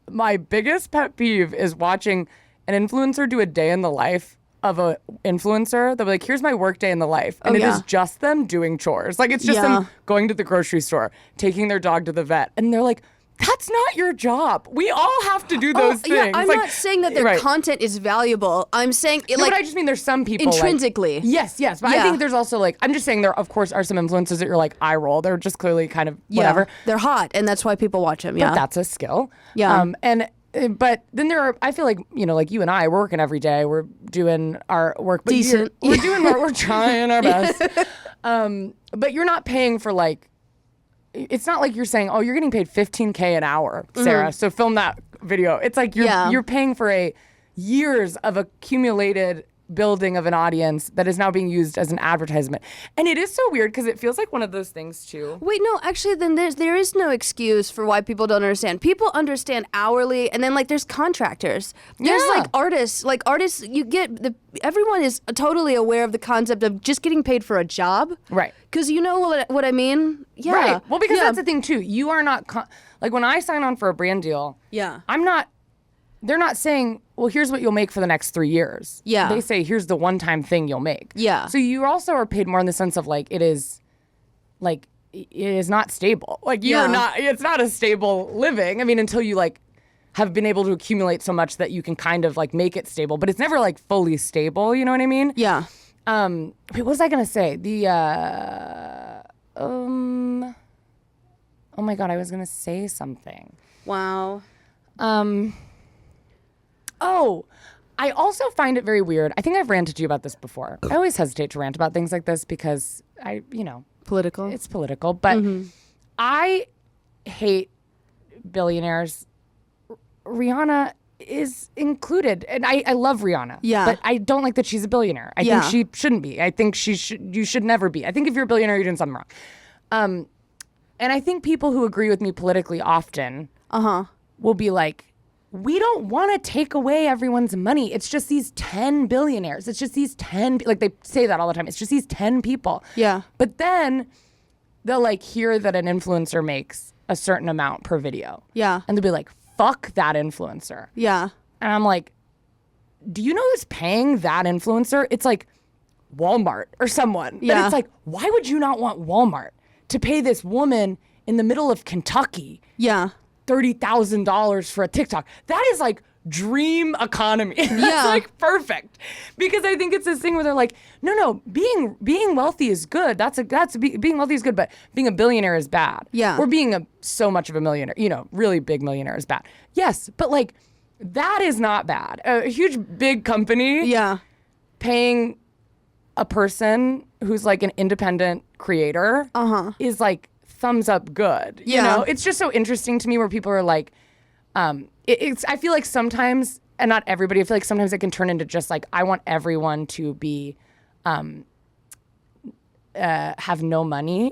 my biggest pet peeve is watching an influencer do a day in the life of a influencer. They'll be like, here's my work day in the life. And it is just them doing chores. Like, it's just them going to the grocery store, taking their dog to the vet. And they're like, that's not your job. We all have to do those things. Yeah, I'm not saying that their content is valuable. I'm saying but I just mean there's some people intrinsically. Like, yes. But I think there's also like, I'm just saying there of course are some influencers that you're like eye roll. They're just clearly kind of whatever. They're hot and that's why people watch them. But that's a skill. But then there are, I feel like, you know, like you and I, we're working every day. We're doing our work. But decent. We're trying our best. But you're not paying for like, it's not like you're saying, oh, you're getting paid $15K an hour, Sarah. So film that video. It's like you're paying for years of accumulated building of an audience that is now being used as an advertisement. And it is so weird because it feels like one of those things too. Wait, no, actually then there is no excuse for why people don't understand. People understand hourly, and then like there's contractors. There's like artists you get everyone is totally aware of the concept of just getting paid for a job. Right. Because you know what I mean? Yeah. Right. Well, because that's the thing too. You are not like when I sign on for a brand deal, they're not saying, well, here's what you'll make for the next 3 years. Yeah. They say, here's the one-time thing you'll make. Yeah. So you also are paid more in the sense of like, it is not stable. Like it's not a stable living. I mean, until you like have been able to accumulate so much that you can kind of like make it stable, but it's never like fully stable. You know what I mean? Yeah. Wait, what was I going to say? Oh my God, I was going to say something. Wow. Oh, I also find it very weird. I think I've ranted to you about this before. I always hesitate to rant about things like this because political. It's political. But I hate billionaires. Rihanna is included. And I love Rihanna. Yeah. But I don't like that she's a billionaire. I think she shouldn't be. I think you should never be. I think if you're a billionaire, you're doing something wrong. And I think people who agree with me politically often will be like, we don't want to take away everyone's money. It's just these 10 billionaires. It's just these 10, like they say that all the time. It's just these 10 people. Yeah. But then they'll like hear that an influencer makes a certain amount per video. Yeah. And they'll be like, fuck that influencer. Yeah. And I'm like, do you know who's paying that influencer? It's like Walmart or someone. Yeah. But it's like, why would you not want Walmart to pay this woman in the middle of Kentucky Yeah. $30,000 for a TikTok? That is like dream economy. That's like perfect. Because I think it's this thing where they're like, no, being wealthy is good. Being wealthy is good, but being a billionaire is bad. Yeah. Or being so much of a millionaire, really big millionaire is bad. Yes, but like that is not bad. A huge big company paying a person who's like an independent creator is like thumbs up good. You know, it's just so interesting to me where people are like, I feel like sometimes, and not everybody, I feel like sometimes it can turn into just like, I want everyone to be, have no money.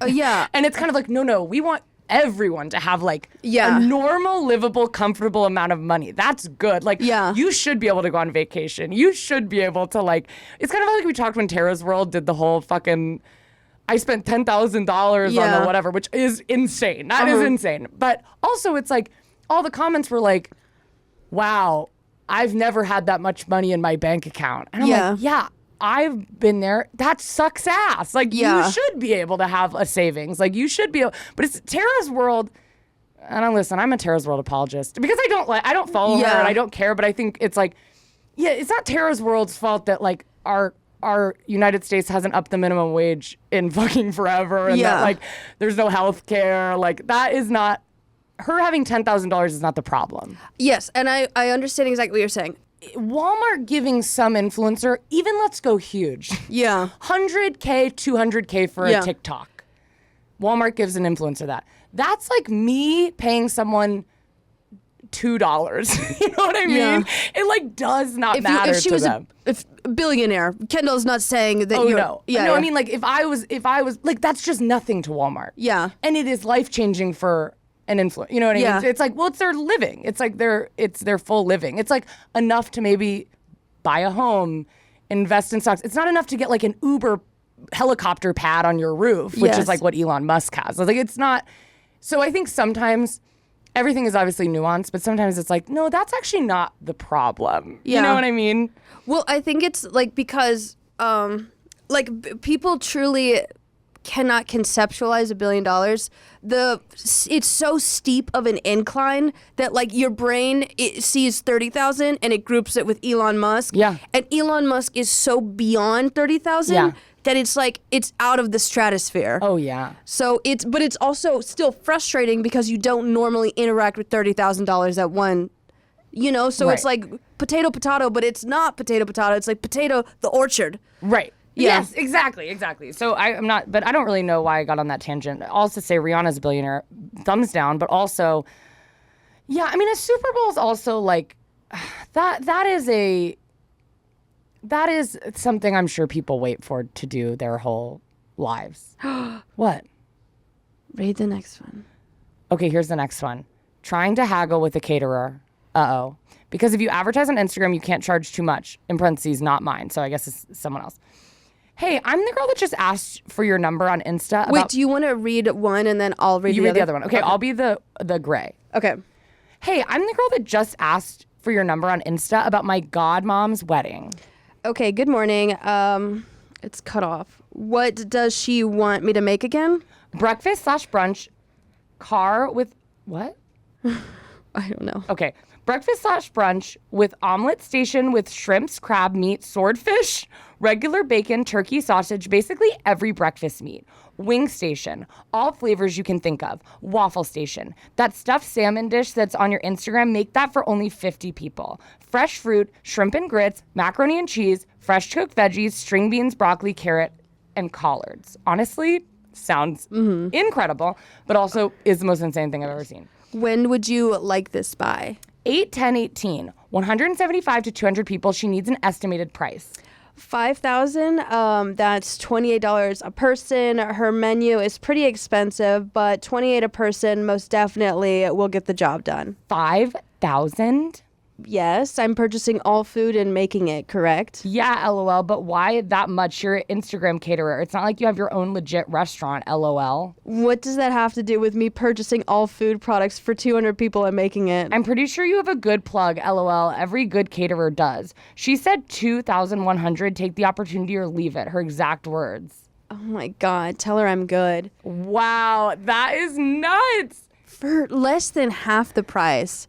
And it's kind of like, no, we want everyone to have like a normal, livable, comfortable amount of money. That's good. Like, you should be able to go on vacation. You should be able to like, it's kind of like we talked when Tara's World did the whole fucking, I spent $10,000 on the whatever, which is insane. That is insane. But also it's like, all the comments were like, wow, I've never had that much money in my bank account. And I'm like, yeah, I've been there. That sucks ass. Like, you should be able to have a savings. Like, you should be able, but it's Tara's World. And listen, I'm a Tara's World apologist because I don't follow her and I don't care, but I think it's like, it's not Tara's World's fault that like our United States hasn't upped the minimum wage in fucking forever and that like there's no health care. Like, that is not, her having $10,000 is not the problem. Yes, and I understand exactly what you're saying. Walmart giving some influencer, even let's go huge. Yeah. 100K, 200K for a TikTok. Walmart gives an influencer that. That's like me paying someone $2. You know what I mean? Yeah. It like does not matter if she to was them. If a billionaire, Kendahl's not saying that you're... No. No, I mean like if I was like, that's just nothing to Walmart. Yeah. And it is life-changing for an influence. You know what I mean? It's like, well, it's their living. It's like it's their full living. It's like enough to maybe buy a home, invest in stocks. It's not enough to get like an Uber helicopter pad on your roof, which is like what Elon Musk has. Like, it's not. So I think sometimes everything is obviously nuanced, but sometimes it's like, no, that's actually not the problem. You know what I mean? Well, I think it's like because people truly cannot conceptualize $1 billion. It's so steep of an incline that like your brain sees 30,000 and it groups it with Elon Musk. Yeah. And Elon Musk is so beyond 30,000 that it's like it's out of the stratosphere. Oh yeah. So it's also still frustrating because you don't normally interact with $30,000 at one. So it's like potato, but it's not potato. It's like potato, the orchard. Right. Yeah. Yes, exactly. So I'm not, but I don't really know why I got on that tangent. Also say Rihanna's a billionaire, thumbs down, but also, I mean, a Super Bowl is also like, that is something I'm sure people wait for to do their whole lives. What? Read the next one. Okay, here's the next one. Trying to haggle with a caterer. Uh-oh. Because if you advertise on Instagram, you can't charge too much. In parentheses, not mine. So I guess it's someone else. Hey, I'm the girl that just asked for your number on Insta. Wait, do you want to read one and then I'll read the other? You read the other one. Okay, I'll be the gray. Okay. Hey, I'm the girl that just asked for your number on Insta about my godmom's wedding. Okay, good morning. It's cut off. What does she want me to make again? Breakfast/brunch car with what? I don't know. Okay. Breakfast/brunch with omelet station with shrimps, crab meat, swordfish, regular bacon, turkey, sausage, basically every breakfast meat. Wing station, all flavors you can think of. Waffle station, that stuffed salmon dish that's on your Instagram, make that for only 50 people. Fresh fruit, shrimp and grits, macaroni and cheese, fresh cooked veggies, string beans, broccoli, carrot, and collards. Honestly, sounds incredible, but also is the most insane thing I've ever seen. When would you like this by? 8/10/18, 175 to 200 people. She needs an estimated price. $5,000. That's $28 a person. Her menu is pretty expensive, but $28 a person most definitely will get the job done. $5,000? yes, I'm purchasing all food and making it, correct? Yeah, LOL. But why that much? You're an Instagram caterer. It's not like you have your own legit restaurant, LOL. What does that have to do with me purchasing all food products for 200 people and making it? I'm pretty sure you have a good plug, LOL. Every good caterer does. She said 2,100. Take the opportunity or leave it. Her exact words. Oh my God, tell her I'm good. Wow, that is nuts. For less than half the price.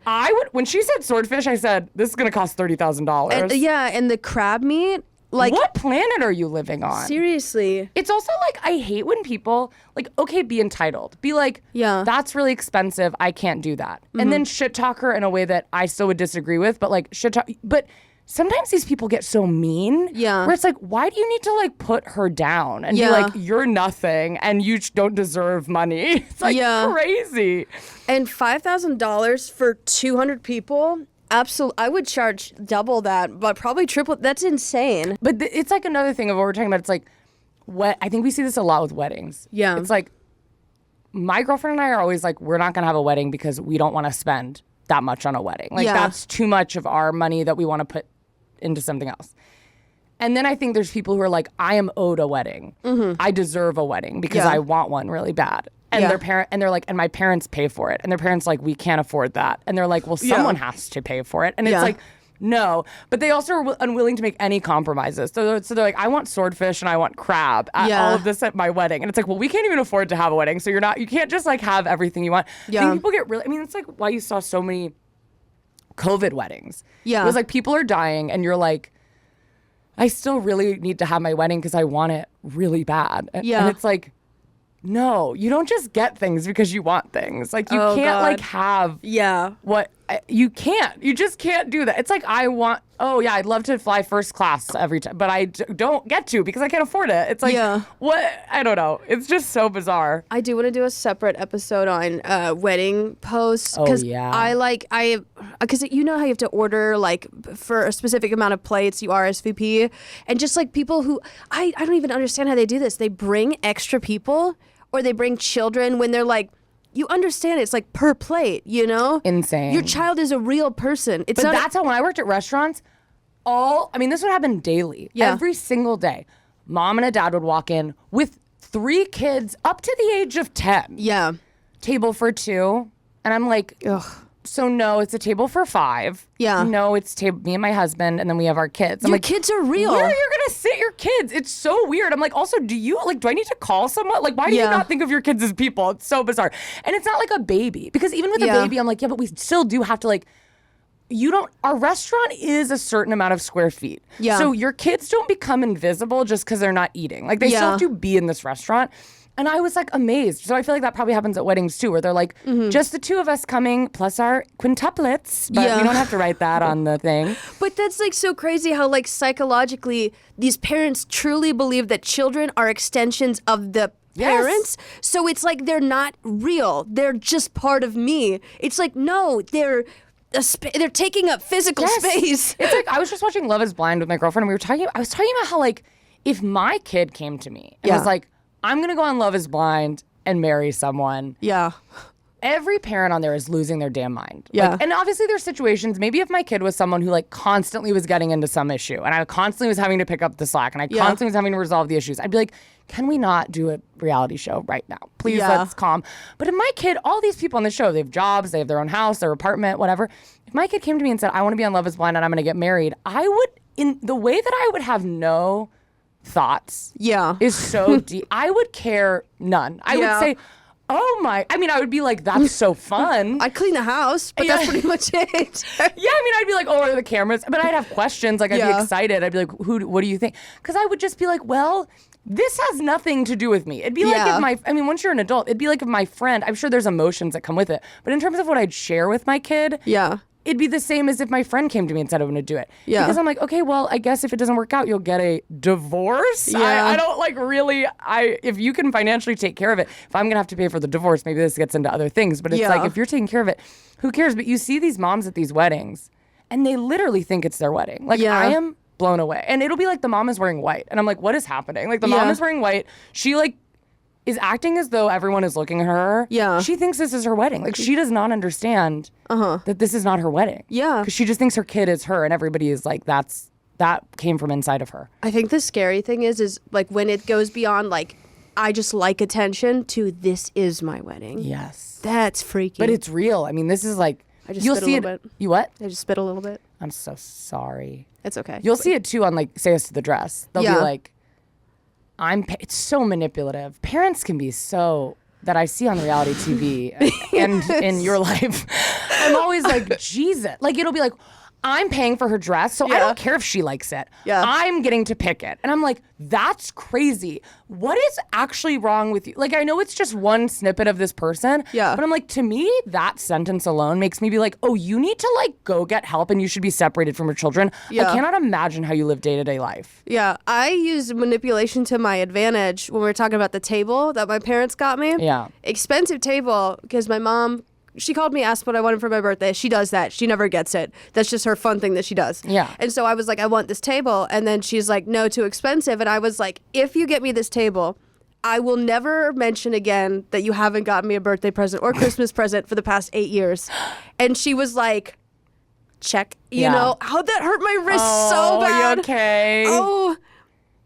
When she said swordfish, I said, this is going to cost $30,000. Yeah, and the crab meat, like. What planet are you living on? Seriously. It's also like, I hate when people, like, okay, be entitled. Be like, yeah, that's really expensive. I can't do that. And then shit talk her in a way that I still would disagree with, but like, shit talk. But sometimes these people get so mean. Yeah. Where it's like, why do you need to like put her down and be like, you're nothing and you don't deserve money? It's like crazy. And $5,000 for 200 people? Absolutely. I would charge double that, but probably triple. That's insane. But it's like another thing of what we're talking about. It's like, I think we see this a lot with weddings. Yeah. It's like, my girlfriend and I are always like, we're not going to have a wedding because we don't want to spend that much on a wedding. Like, that's too much of our money that we want to put into something else. And then I think there's people who are like, I am owed a wedding. I deserve a wedding because I want one really bad. And they're like, and my parents pay for it. And their parents like, we can't afford that. And they're like, well, someone has to pay for it. And it's like, no. But they also are unwilling to make any compromises. So they're like, I want swordfish and I want crab at all of this at my wedding. And it's like, well, we can't even afford to have a wedding. So you can't just like have everything you want. I think people get really, I mean, it's like why you saw so many COVID weddings. Yeah. It was like people are dying and you're like, I still really need to have my wedding because I want it really bad. Yeah. And it's like, no, you don't just get things because you want things. Like you can't like have what you can't. You just can't do that. It's like I'd love to fly first class every time, but I don't get to because I can't afford it. It's like what? I don't know. It's just so bizarre. I do want to do a separate episode on wedding posts because because you know how you have to order like for a specific amount of plates, you RSVP, and just like people who I don't even understand how they do this. They bring extra people or they bring children when they're like, you understand it's like per plate, you know? Insane. Your child is a real person. But that's how when I worked at restaurants, this would happen daily. Yeah. Every single day. Mom and a dad would walk in with 3 kids up to the age of 10. Yeah. Table for 2. And I'm like, ugh. So no, it's a table for 5. Yeah. No, it's me and my husband, and then we have our kids. I'm your like, kids are real. Where are you gonna sit your kids? It's so weird. I'm like, also, do I need to call someone? Like, why do you not think of your kids as people? It's so bizarre. And it's not like a baby. Because even with a baby, I'm like, but we still do have to like, our restaurant is a certain amount of square feet. Yeah. So your kids don't become invisible just because they're not eating. Like they still have to be in this restaurant. And I was like amazed. So I feel like that probably happens at weddings too, where they're like, just the 2 of us coming plus our quintuplets. But we don't have to write that on the thing. But that's like so crazy how like psychologically these parents truly believe that children are extensions of the parents. So it's like they're not real. They're just part of me. It's like, no, they're taking up physical space. It's like I was just watching Love is Blind with my girlfriend and I was talking about how like if my kid came to me and was like, I'm going to go on Love is Blind and marry someone. Yeah. Every parent on there is losing their damn mind. Yeah. Like, and obviously there's situations, maybe if my kid was someone who like constantly was getting into some issue and I constantly was having to pick up the slack and I constantly was having to resolve the issues, I'd be like, can we not do a reality show right now? Please, let's calm. But if my kid, all these people on the show, they have jobs, they have their own house, their apartment, whatever. If my kid came to me and said, I want to be on Love is Blind and I'm going to get married, I would, in the way that I would have no thoughts is so deep. I would care none. I would say, I would be like, that's so fun. I'd clean the house, but that's pretty much it. I'd be like, oh, are the cameras? But I'd have questions. Like, I'd be excited. I'd be like, what do you think? Because I would just be like, well, this has nothing to do with me. It'd be like if once you're an adult, it'd be like if my friend, I'm sure there's emotions that come with it. But in terms of what I'd share with my kid, it'd be the same as if my friend came to me and said I want to do it. Yeah. Because I'm like, okay, well, I guess if it doesn't work out, you'll get a divorce. Yeah. I don't like really, if you can financially take care of it, if I'm going to have to pay for the divorce, maybe this gets into other things. But it's like, if you're taking care of it, who cares? But you see these moms at these weddings and they literally think it's their wedding. Like I am blown away. And it'll be like the mom is wearing white. And I'm like, what is happening? Like the mom is wearing white. She like is acting as though everyone is looking at her. Yeah. She thinks this is her wedding. Like, she does not understand that this is not her wedding. Yeah. Because she just thinks her kid is her, and everybody is like, that came from inside of her. I think the scary thing is like when it goes beyond like, I just like attention to this is my wedding. Yes. That's freaky. But it's real. I mean, this is like, I just you'll spit a see little it. bit. You what? I just spit a little bit. I'm so sorry. It's okay. You'll see it too on like Say Yes to the Dress. They'll be like, it's so manipulative. Parents can be so, that I see on reality TV and in your life. I'm always like, Jesus. Like, it'll be like, I'm paying for her dress, so I don't care if she likes it. Yeah. I'm getting to pick it. And I'm like, that's crazy. What is actually wrong with you? Like, I know it's just one snippet of this person. Yeah. But I'm like, to me, that sentence alone makes me be like, oh, you need to like go get help and you should be separated from your children. Yeah. I cannot imagine how you live day-to-day life. Yeah, I use manipulation to my advantage when we were talking about the table that my parents got me. Yeah. Expensive table because my mom, she called me, asked what I wanted for my birthday. She does that. She never gets it. That's just her fun thing that she does. Yeah. And so I was like, I want this table. And then she's like, no, too expensive. And I was like, if you get me this table, I will never mention again that you haven't gotten me a birthday present or Christmas present for the past 8 years. And she was like, check. You know, how'd that hurt my wrist so bad? You okay? Oh.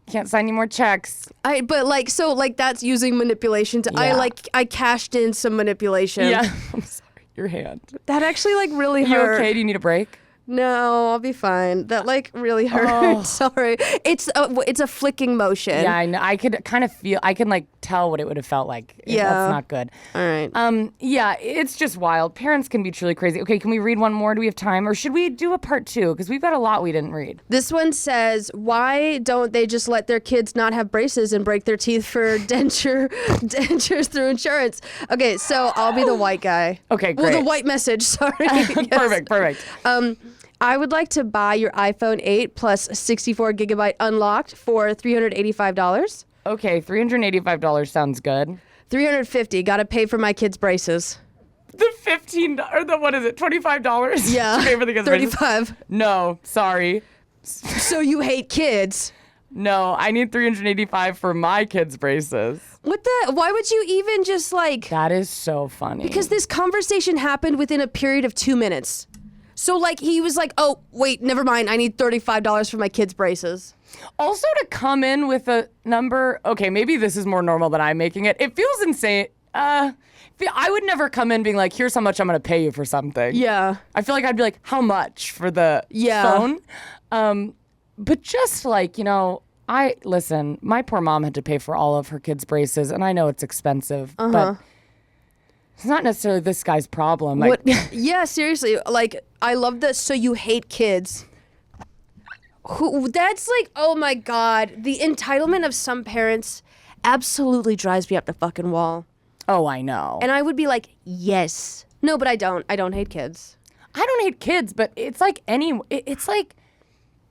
Can't sign any more checks. But like, so like that's using manipulation to, I cashed in some manipulation. Yeah. I'm sorry. Your hand. That actually like really You hurt. okay? Do you need a break? No, I'll be fine. That like really hurt. Oh. Sorry. It's a flicking motion. Yeah, I know. I could kind of feel, I can like tell what it would have felt like. Yeah. That's not good. All right. Yeah, it's just wild. Parents can be truly crazy. Okay, can we read one more? Do we have time? Or should we do a part 2? Because we've got a lot we didn't read. This one says, why don't they just let their kids not have braces and break their teeth for dentures through insurance? Okay, so I'll be the white guy. Okay, great. Well, the white message, sorry. Yes. Perfect. I would like to buy your iPhone 8 plus 64 gigabyte unlocked for $385. Okay, $385 sounds good. $350. Got to pay for my kids' braces. The $15 or the what is it? $25? Yeah. To pay for the kids' braces? $35. No, sorry. So you hate kids? No, I need $385 for my kids' braces. What the? Why would you even just like? That is so funny. Because this conversation happened within a period of 2 minutes. So like he was like, oh wait, never mind. I need $35 for my kids' braces. Also to come in with a number, okay, maybe this is more normal than I'm making it. It feels insane. I would never come in being like, here's how much I'm going to pay you for something. Yeah. I feel like I'd be like, how much for the phone? But just like, you know, listen, my poor mom had to pay for all of her kids' braces, and I know it's expensive, but it's not necessarily this guy's problem. Like, Yeah, seriously. Like, I love this. So you hate kids. That's like, oh my God. The entitlement of some parents absolutely drives me up the fucking wall. oh, I know. And I would be like, yes. No, but I don't. I don't hate kids. I don't hate kids, but it's like it's like,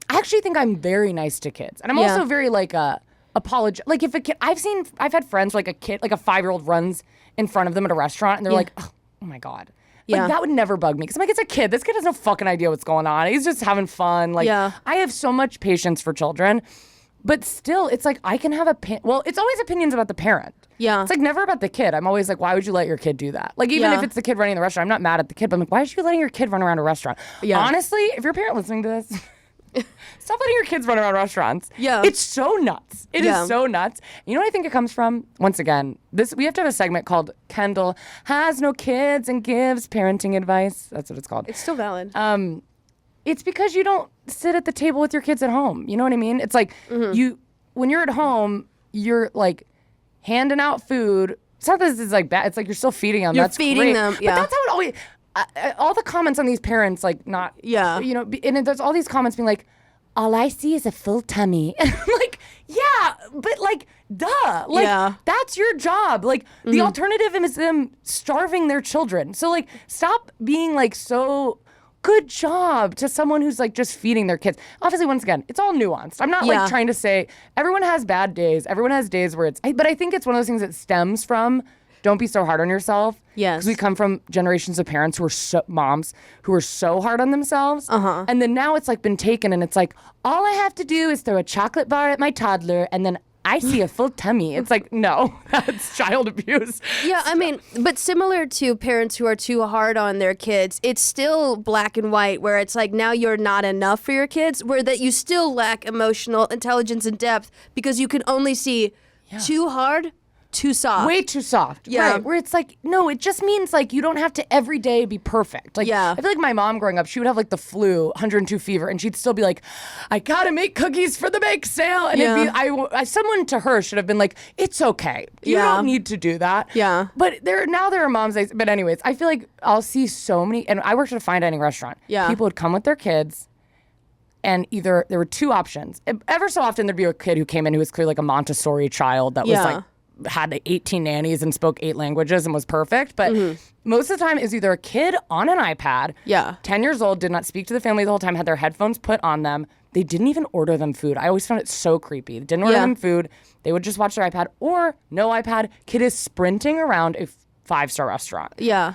I actually think I'm very nice to kids. And I'm also very like like if a kid, I've had friends like a kid, like a 5-year-old runs in front of them at a restaurant and they're like, oh my God. Like that would never bug me. Cause I'm like, it's a kid. This kid has no fucking idea what's going on. He's just having fun. Like I have so much patience for children, but still it's like I can have it's always opinions about the parent. Yeah. It's like never about the kid. I'm always like, why would you let your kid do that? Like even if it's the kid running the restaurant, I'm not mad at the kid, but I'm like, why are you letting your kid run around a restaurant? Yeah. Honestly, if you're a parent listening to this, stop letting your kids run around restaurants. Yeah. It's so nuts. It is so nuts. You know what I think it comes from? Once again, we have to have a segment called Kendahl Has No Kids and Gives Parenting Advice. That's what it's called. It's still valid. It's because you don't sit at the table with your kids at home. You know what I mean? It's like when you're at home, you're like handing out food. It's not that this is like bad. It's like you're still feeding them. That's feeding great. them. Yeah. But that's how it always. All the comments on these parents, like not. Yeah. You know, and there's all these comments being like, all I see is a full tummy. And I'm like, yeah, but like, duh. Like, that's your job. Like, the alternative is them starving their children. So, like, stop being like so good job to someone who's like just feeding their kids. Obviously, once again, it's all nuanced. I'm not like trying to say everyone has bad days. Everyone has days where but I think it's one of those things that stems from don't be so hard on yourself. Yes. Because we come from generations of parents who are moms who are so hard on themselves. And then now it's like been taken and it's like, all I have to do is throw a chocolate bar at my toddler and then I see a full tummy. It's like, no, that's child abuse. Yeah, I mean, but similar to parents who are too hard on their kids, it's still black and white where it's like now you're not enough for your kids, where that you still lack emotional intelligence and depth because you can only see too hard, too soft. Way too soft. Yeah. Right. Where it's like, no, it just means like you don't have to every day be perfect. Like, I feel like my mom growing up, she would have like the flu, 102 fever, and she'd still be like, I gotta make cookies for the bake sale. And it'd be, someone to her should have been like, it's okay. You don't need to do that. Yeah. But there are moms, but anyways, I feel like I'll see so many, and I worked at a fine dining restaurant. Yeah. People would come with their kids. And either there were two options. Ever so often there'd be a kid who came in who was clearly like a Montessori child that was like, had 18 nannies and spoke 8 languages and was perfect. But most of the time it was either a kid on an iPad, 10 years old, did not speak to the family the whole time, had their headphones put on them. They didn't even order them food. I always found it so creepy. They didn't order them food. They would just watch their iPad, or no iPad. Kid is sprinting around a 5-star restaurant. Yeah.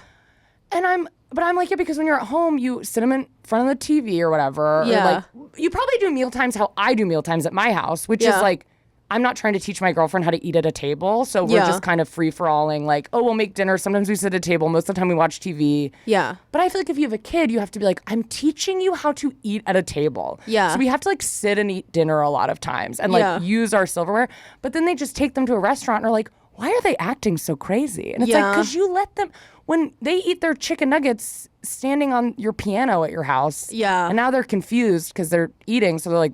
And I'm like, because when you're at home, you sit them in front of the TV or whatever. Yeah. Or like, you probably do meal times how I do meal times at my house, which is like, I'm not trying to teach my girlfriend how to eat at a table. So we're just kind of free-for-alling, like, oh, we'll make dinner. Sometimes we sit at a table. Most of the time we watch TV. Yeah. But I feel like if you have a kid, you have to be like, I'm teaching you how to eat at a table. Yeah. So we have to like sit and eat dinner a lot of times and like use our silverware. But then they just take them to a restaurant and are like, why are they acting so crazy? And it's like, because you let them, when they eat their chicken nuggets standing on your piano at your house. Yeah. And now they're confused because they're eating. So they're like,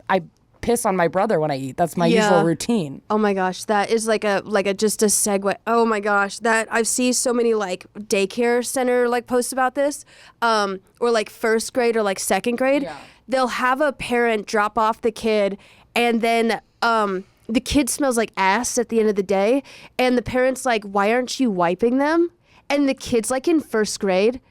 I piss on my brother when I eat. That's my usual routine. Oh my gosh, that is like a just a segue. Oh my gosh, that I've seen so many like daycare center like posts about this, or like first grade or like second grade. Yeah. They'll have a parent drop off the kid, and then the kid smells like ass at the end of the day, and the parent's like, "Why aren't you wiping them?" And the kid's like in first grade.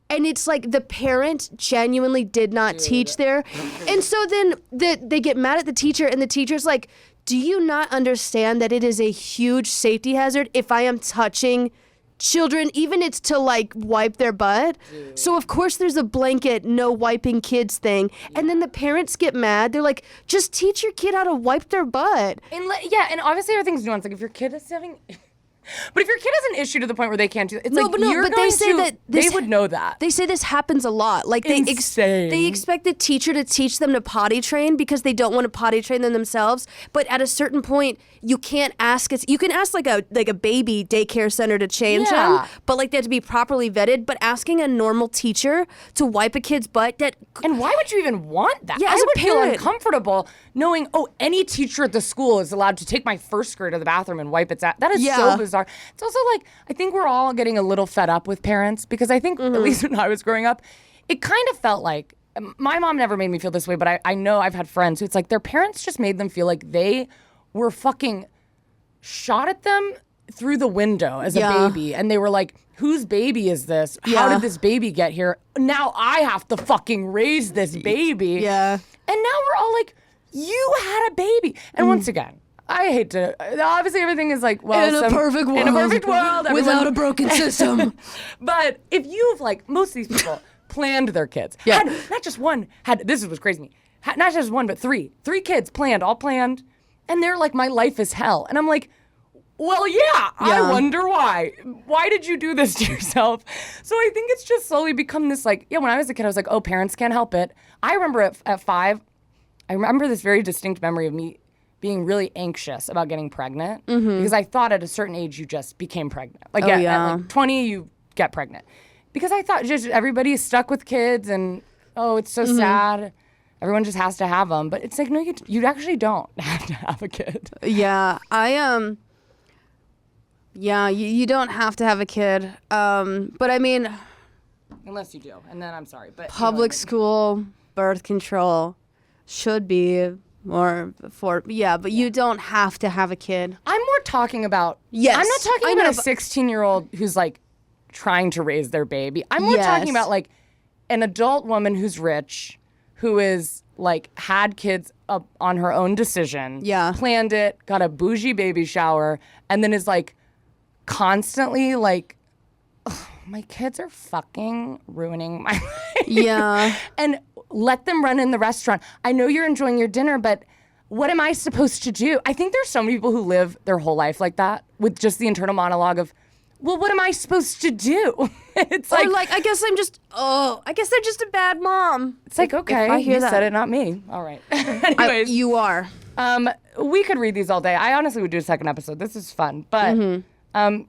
And it's like the parent genuinely did not teach there. And so then they get mad at the teacher, and the teacher's like, do you not understand that it is a huge safety hazard if I am touching children, even it's to like wipe their butt? So of course there's a blanket no wiping kids thing. And then the parents get mad. They're like, just teach your kid how to wipe their butt. And obviously everything's nuanced. Like if your kid is having... But if your kid has an issue to the point where they can't do it, it's like they would know that. They say this happens a lot. Like they expect the teacher to teach them to potty train because they don't want to potty train them themselves. But at a certain point, you can't ask it. You can ask like a baby daycare center to change them, but like they have to be properly vetted. But asking a normal teacher to wipe a kid's butt, and why would you even want that? Yeah, I as would a parent feel uncomfortable knowing, any teacher at the school is allowed to take my first grade to the bathroom and wipe its ass. That is so bizarre. It's also like, I think we're all getting a little fed up with parents because I think, at least when I was growing up, it kind of felt like, my mom never made me feel this way, but I know I've had friends who it's like their parents just made them feel like they were fucking shot at them through the window as a baby. And they were like, whose baby is this? How did this baby get here? Now I have to fucking raise this baby. Yeah. And now we're all like, you had a baby. And once again, I hate to, obviously everything is like, well, in a perfect world, without a broken system. But if you've like, most of these people planned their kids. Yeah. Had not just one, this is what's crazy to me. Had not just one, but three kids all planned. And they're like, my life is hell. And I'm like, well, yeah, I wonder why. Why did you do this to yourself? So I think it's just slowly become this like, when I was a kid, I was like, oh, parents can't help it. I remember at 5, I remember this very distinct memory of me being really anxious about getting pregnant because I thought at a certain age you just became pregnant. Like at like 20, you get pregnant. Because I thought just everybody's stuck with kids and, it's so sad. Everyone just has to have them. But it's like, no, you actually don't have to have a kid. Yeah, you don't have to have a kid. But I mean... Unless you do, and then I'm sorry. But public school birth control should be more but you don't have to have a kid. I'm more talking about... Yes. I'm not talking about a 16-year-old who's like trying to raise their baby. I'm more talking about like an adult woman who's rich, who is like had kids up on her own decision, planned it, got a bougie baby shower, and then is like constantly like, my kids are fucking ruining my life. Yeah. And let them run in the restaurant. I know you're enjoying your dinner, but what am I supposed to do? I think there's so many people who live their whole life like that with just the internal monologue of, well, what am I supposed to do? It's Or like, I guess I'm just a bad mom. It's like, okay, if I hear you that. said it, not me. All right. Anyways, You are. we could read these all day. I honestly would do a second episode. This is fun. But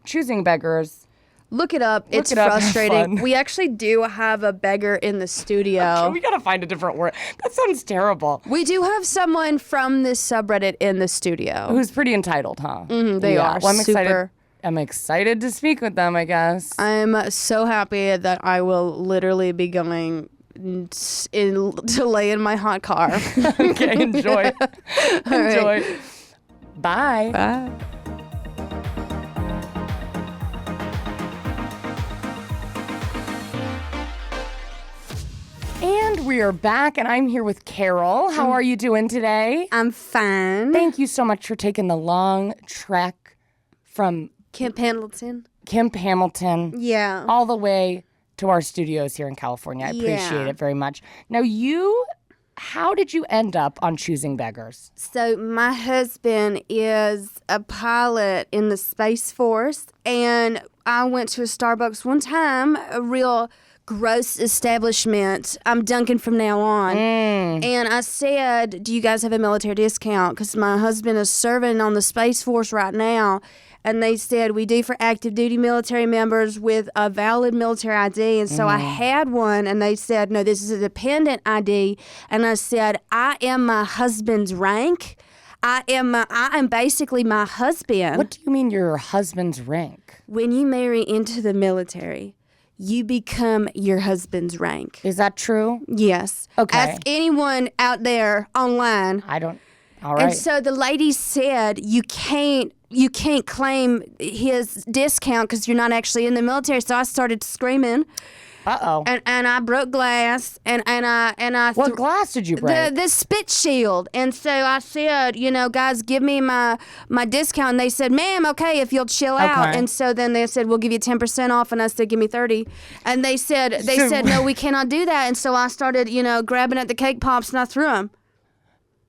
Choosing Beggars. Look it up. It's it up, have frustrating. fun. We actually do have a beggar in the studio. We got to find a different word. That sounds terrible. We do have someone from this subreddit in the studio. Who's pretty entitled, huh? They are Well, I'm super. excited. I'm excited to speak with them, I guess. I'm so happy that I will literally be going to lay in my hot car. Okay, enjoy. Enjoy. right. Bye. Bye. And we are back, and I'm here with Carol. How are you doing today? I'm fine. Thank you so much for taking the long trek from Camp Pendleton. Camp Hamilton Yeah. all the way to our studios here in California. I appreciate it very much. Now, how did you end up on Choosing Beggars? So my husband is a pilot in the Space Force, and I went to a Starbucks one time, a real gross establishment. I'm Duncan from now on. And I said, do you guys have a military discount? Because my husband is serving on the Space Force right now. And they said, we do for active duty military members with a valid military ID. And so I had one, and they said, no, this is a dependent ID. And I said, I am my husband's rank. I am basically my husband. What do you mean your husband's rank? When you marry into the military, you become your husband's rank. Is that true? Yes. Okay. Ask anyone out there online. I don't. All right. And so the lady said, you can't claim his discount because you're not actually in the military. So I started screaming. Uh-oh. And I broke glass, and I What glass did you break? the spit shield. And so I said, guys, give me my discount. And they said, ma'am, okay, if you'll chill out. Okay. And so then they said, we'll give you 10% off. And I said, give me 30. And they said, no, we cannot do that. And so I started, grabbing at the cake pops, and I threw them.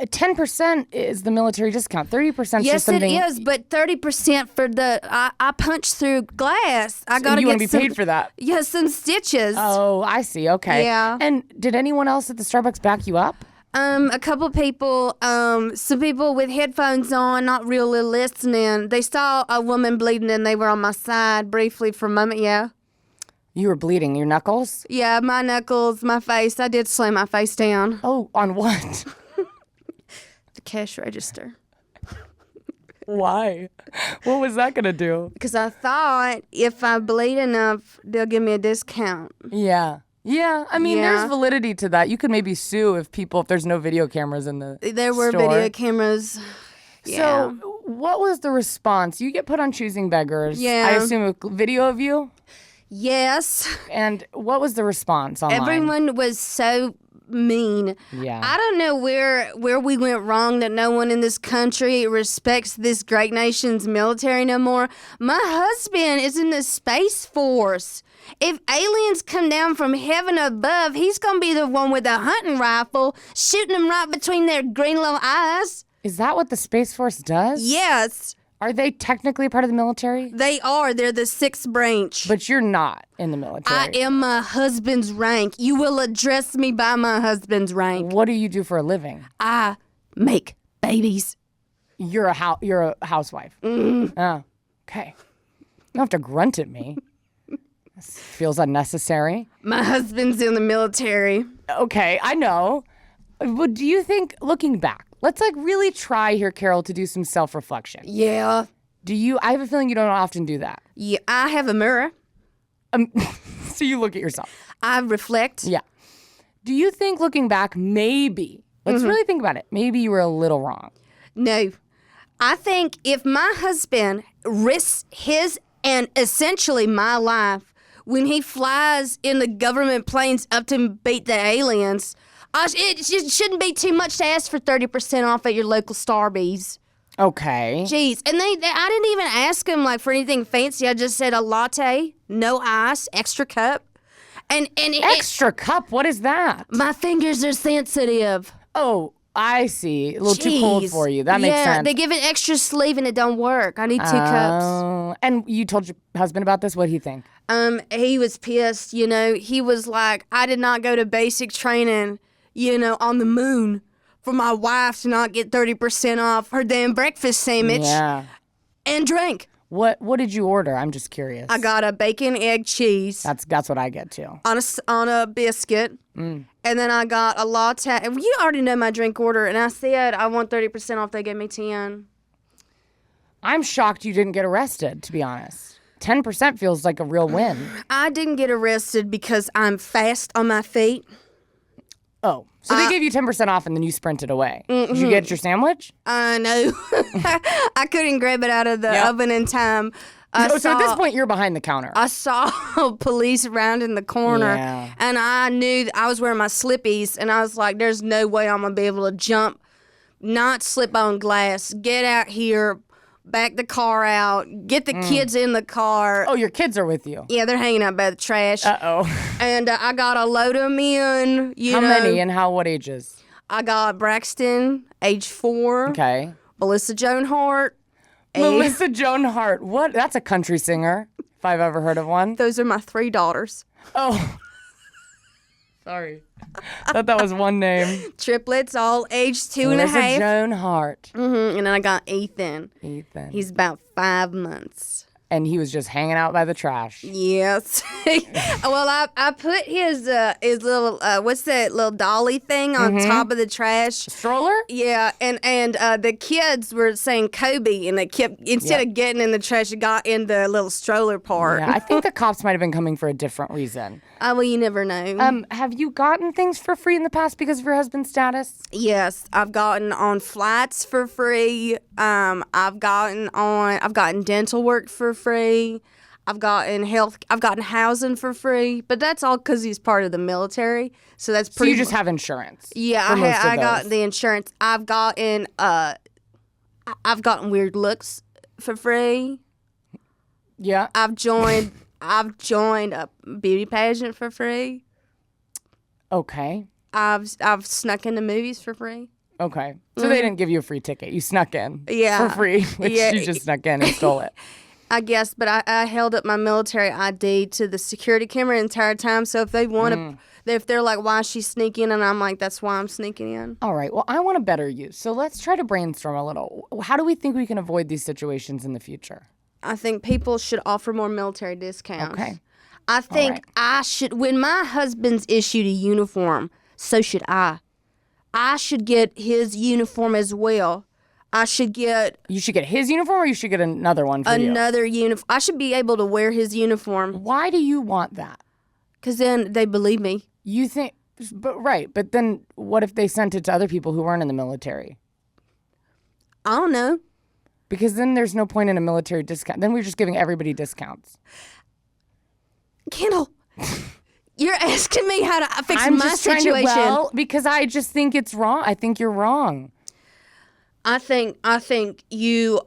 10% is the military discount. 30% is Yes, just something. it is, but 30% for I punched through glass. I got to you get want to be paid for that. Yeah, some stitches. Oh, I see. Okay. Yeah. And did anyone else at the Starbucks back you up? A couple people, some people with headphones on, not really listening. They saw a woman bleeding, and they were on my side briefly for a moment. Yeah. You were bleeding. Your knuckles? Yeah, my knuckles, my face. I did slam my face down. Oh, on what? The cash register. Why? What was that going to do? Because I thought if I bleed enough, they'll give me a discount. Yeah. Yeah. I mean, Yeah. there's validity to that. You could maybe sue if there's no video cameras in the There were store. video cameras. Yeah. So what was the response? You get put on Choosing Beggars. Yeah. I assume a video of you? Yes. And what was the response online? Everyone was so mean. Yeah. I don't know where we went wrong that no one in this country respects this great nation's military no more. My husband is in the Space Force. If aliens come down from heaven above, he's going to be the one with a hunting rifle shooting them right between their green little eyes. Is that what the Space Force does? Yes, Are they technically part of the military? they are. They're the 6th branch. But you're not in the military. I am my husband's rank. You will address me by my husband's rank. What do you do for a living? I make babies. You're a housewife. Oh, okay. You don't have to grunt at me. This feels unnecessary. My husband's in the military. Okay, I know. But do you think, looking back, let's really try here, Carol, to do some self-reflection. Yeah. I have a feeling you don't often do that. Yeah, I have a mirror. So you look at yourself. I reflect. Yeah. Do you think, looking back, maybe, let's really think about it, maybe you were a little wrong? No. I think if my husband risks his and essentially my life when he flies in the government planes up to beat the aliens, it shouldn't be too much to ask for 30% off at your local Starbucks. Okay. Jeez. And I didn't even ask him for anything fancy. I just said a latte, no ice, extra cup. And Extra cup? What is that? my fingers are sensitive. Oh, I see. A little too cold for you. That makes sense. Yeah, they give an extra sleeve and it don't work. I need 2 cups. And you told your husband about this? What'd he think? He was pissed, you know. He was like, I did not go to basic training, you know, on the moon for my wife to not get 30% off her damn breakfast sandwich and drink. What did you order? I'm just curious. I got a bacon, egg, cheese. That's what I get too. On a biscuit. And then I got a latte. And you already know my drink order. And I said, I want 30% off. They gave me 10. I'm shocked you didn't get arrested, to be honest. 10% feels like a real win. I didn't get arrested because I'm fast on my feet. Oh, so they gave you 10% off and then you sprinted away. Did you get your sandwich? No. I couldn't grab it out of the oven in time. So at this point, you're behind the counter. I saw police around in the corner, and I knew that I was wearing my slippies, and I was like, there's no way I'm going to be able to jump, not slip on glass, get out here, back the car out, get the kids in the car. Oh, your kids are with you. Yeah, they're hanging out by the trash. Uh-oh. And I got to load them in. How many and what ages? I got Braxton, age 4. Okay. Melissa Joan Hart. Melissa Joan Hart. What? That's a country singer, if I've ever heard of one. Those are my 3 daughters. Oh. Sorry. Thought that was one name. Triplets, all age 2 and a Melissa half. Joan Hart. And then I got Ethan. He's about 5 months. And he was just hanging out by the trash. Yes. Well, I put his little what's that little dolly thing on top of the trash stroller? Yeah, and the kids were saying Kobe, and they kept instead of getting in the trash, it got in the little stroller part. Yeah, I think the cops might have been coming for a different reason. Well, you never know. Have you gotten things for free in the past because of your husband's status? Yes, I've gotten on flights for free. I've gotten dental work for free. I've gotten housing for free, but that's all because he's part of the military. So that's pretty. So you just have insurance. Yeah, I got the insurance. I've gotten weird looks for free. Yeah. I've joined a beauty pageant for free. Okay. I've snuck into movies for free. Okay. So they didn't give you a free ticket. You snuck in for free, which you just snuck in and stole it. I guess, but I held up my military ID to the security camera the entire time. So if they want to, if they're like, why is she sneaking? And I'm like, that's why I'm sneaking in. All right. Well, I want to better you. So let's try to brainstorm a little. How do we think we can avoid these situations in the future? I think people should offer more military discounts. Okay. I think I should, when my husband's issued a uniform, so should I. I should get his uniform as well. You should get his uniform, or you should get another one for you? Another uniform. I should be able to wear his uniform. Why do you want that? Because then they believe me. You think, but then what if they sent it to other people who weren't in the military? I don't know. Because then there's no point in a military discount. Then we're just giving everybody discounts. Kendahl, you're asking me how to fix my situation. Because I just think it's wrong. I think you're wrong. I think you're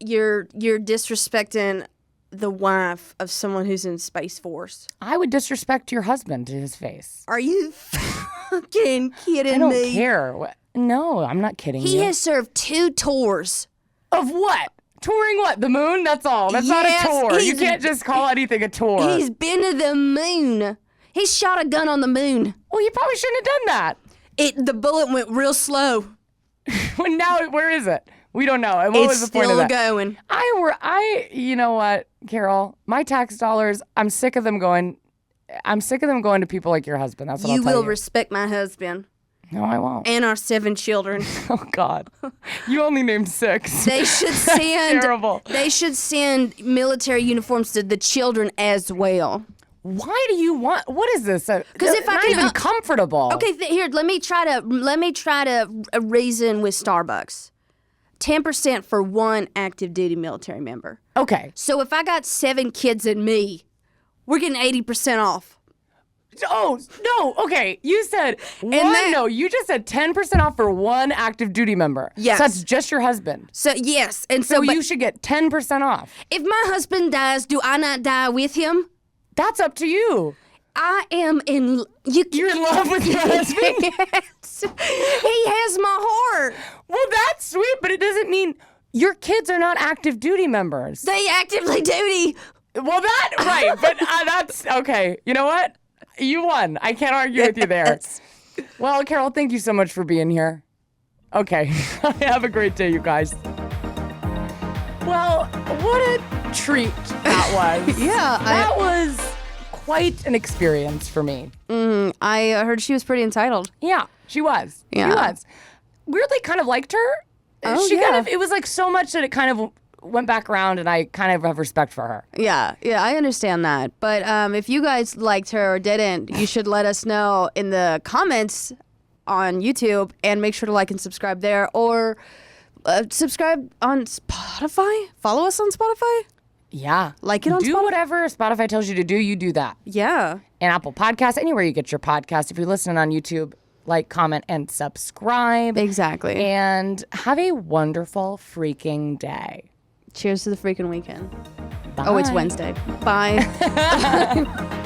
disrespecting the wife of someone who's in Space Force. I would disrespect your husband to his face. Are you fucking kidding me? I don't care. No, I'm not kidding you. He has served 2 tours. Of what? Touring what? The moon? That's all. That's not a tour. You can't just call anything a tour. He's been to the moon. He shot a gun on the moon. Well, you probably shouldn't have done that. The bullet went real slow. Well, now, where is it? We don't know. And what was the point of that? It's still going. You know what, Carol? My tax dollars, I'm sick of them going to people like your husband. That's what I'll tell you. You will respect my husband. No, I won't. And our 7 children. Oh, God. You only named 6. They should send. Terrible. They should send military uniforms to the children as well. Why do you want? What is this? Because if I can, even comfortable. Okay, here. Let me try to reason with Starbucks. 10% for one active duty military member. Okay. So if I got 7 kids and me, we're getting 80% off. Oh, no. Okay. You said you just said 10% off for one active duty member. Yes. So that's just your husband. So, yes. And so you should get 10% off. If my husband dies, do I not die with him? That's up to you. I am in... You're in love with your husband? Yes. He has my Your kids are not active duty members. They actively duty. Well, right. But that's okay. You know what? You won. I can't argue with you there. Well, Carol, thank you so much for being here. Okay. Have a great day, you guys. Well, what a treat that was. Yeah. That was quite an experience for me. I heard she was pretty entitled. Yeah, she was. Yeah. She was. Weirdly kind of liked her. It was like so much that it kind of went back around, and I kind of have respect for her. Yeah, I understand that. But if you guys liked her or didn't, you should let us know in the comments on YouTube, and make sure to like and subscribe there, or subscribe on Spotify. Follow us on Spotify. Yeah. Like it on Spotify. Do whatever Spotify tells you to do, you do that. Yeah. And Apple Podcasts, anywhere you get your podcast. If you're listening on YouTube, like, comment, and subscribe. Exactly. And have a wonderful freaking day. Cheers to the freaking weekend. Bye. Oh, it's Wednesday. Bye.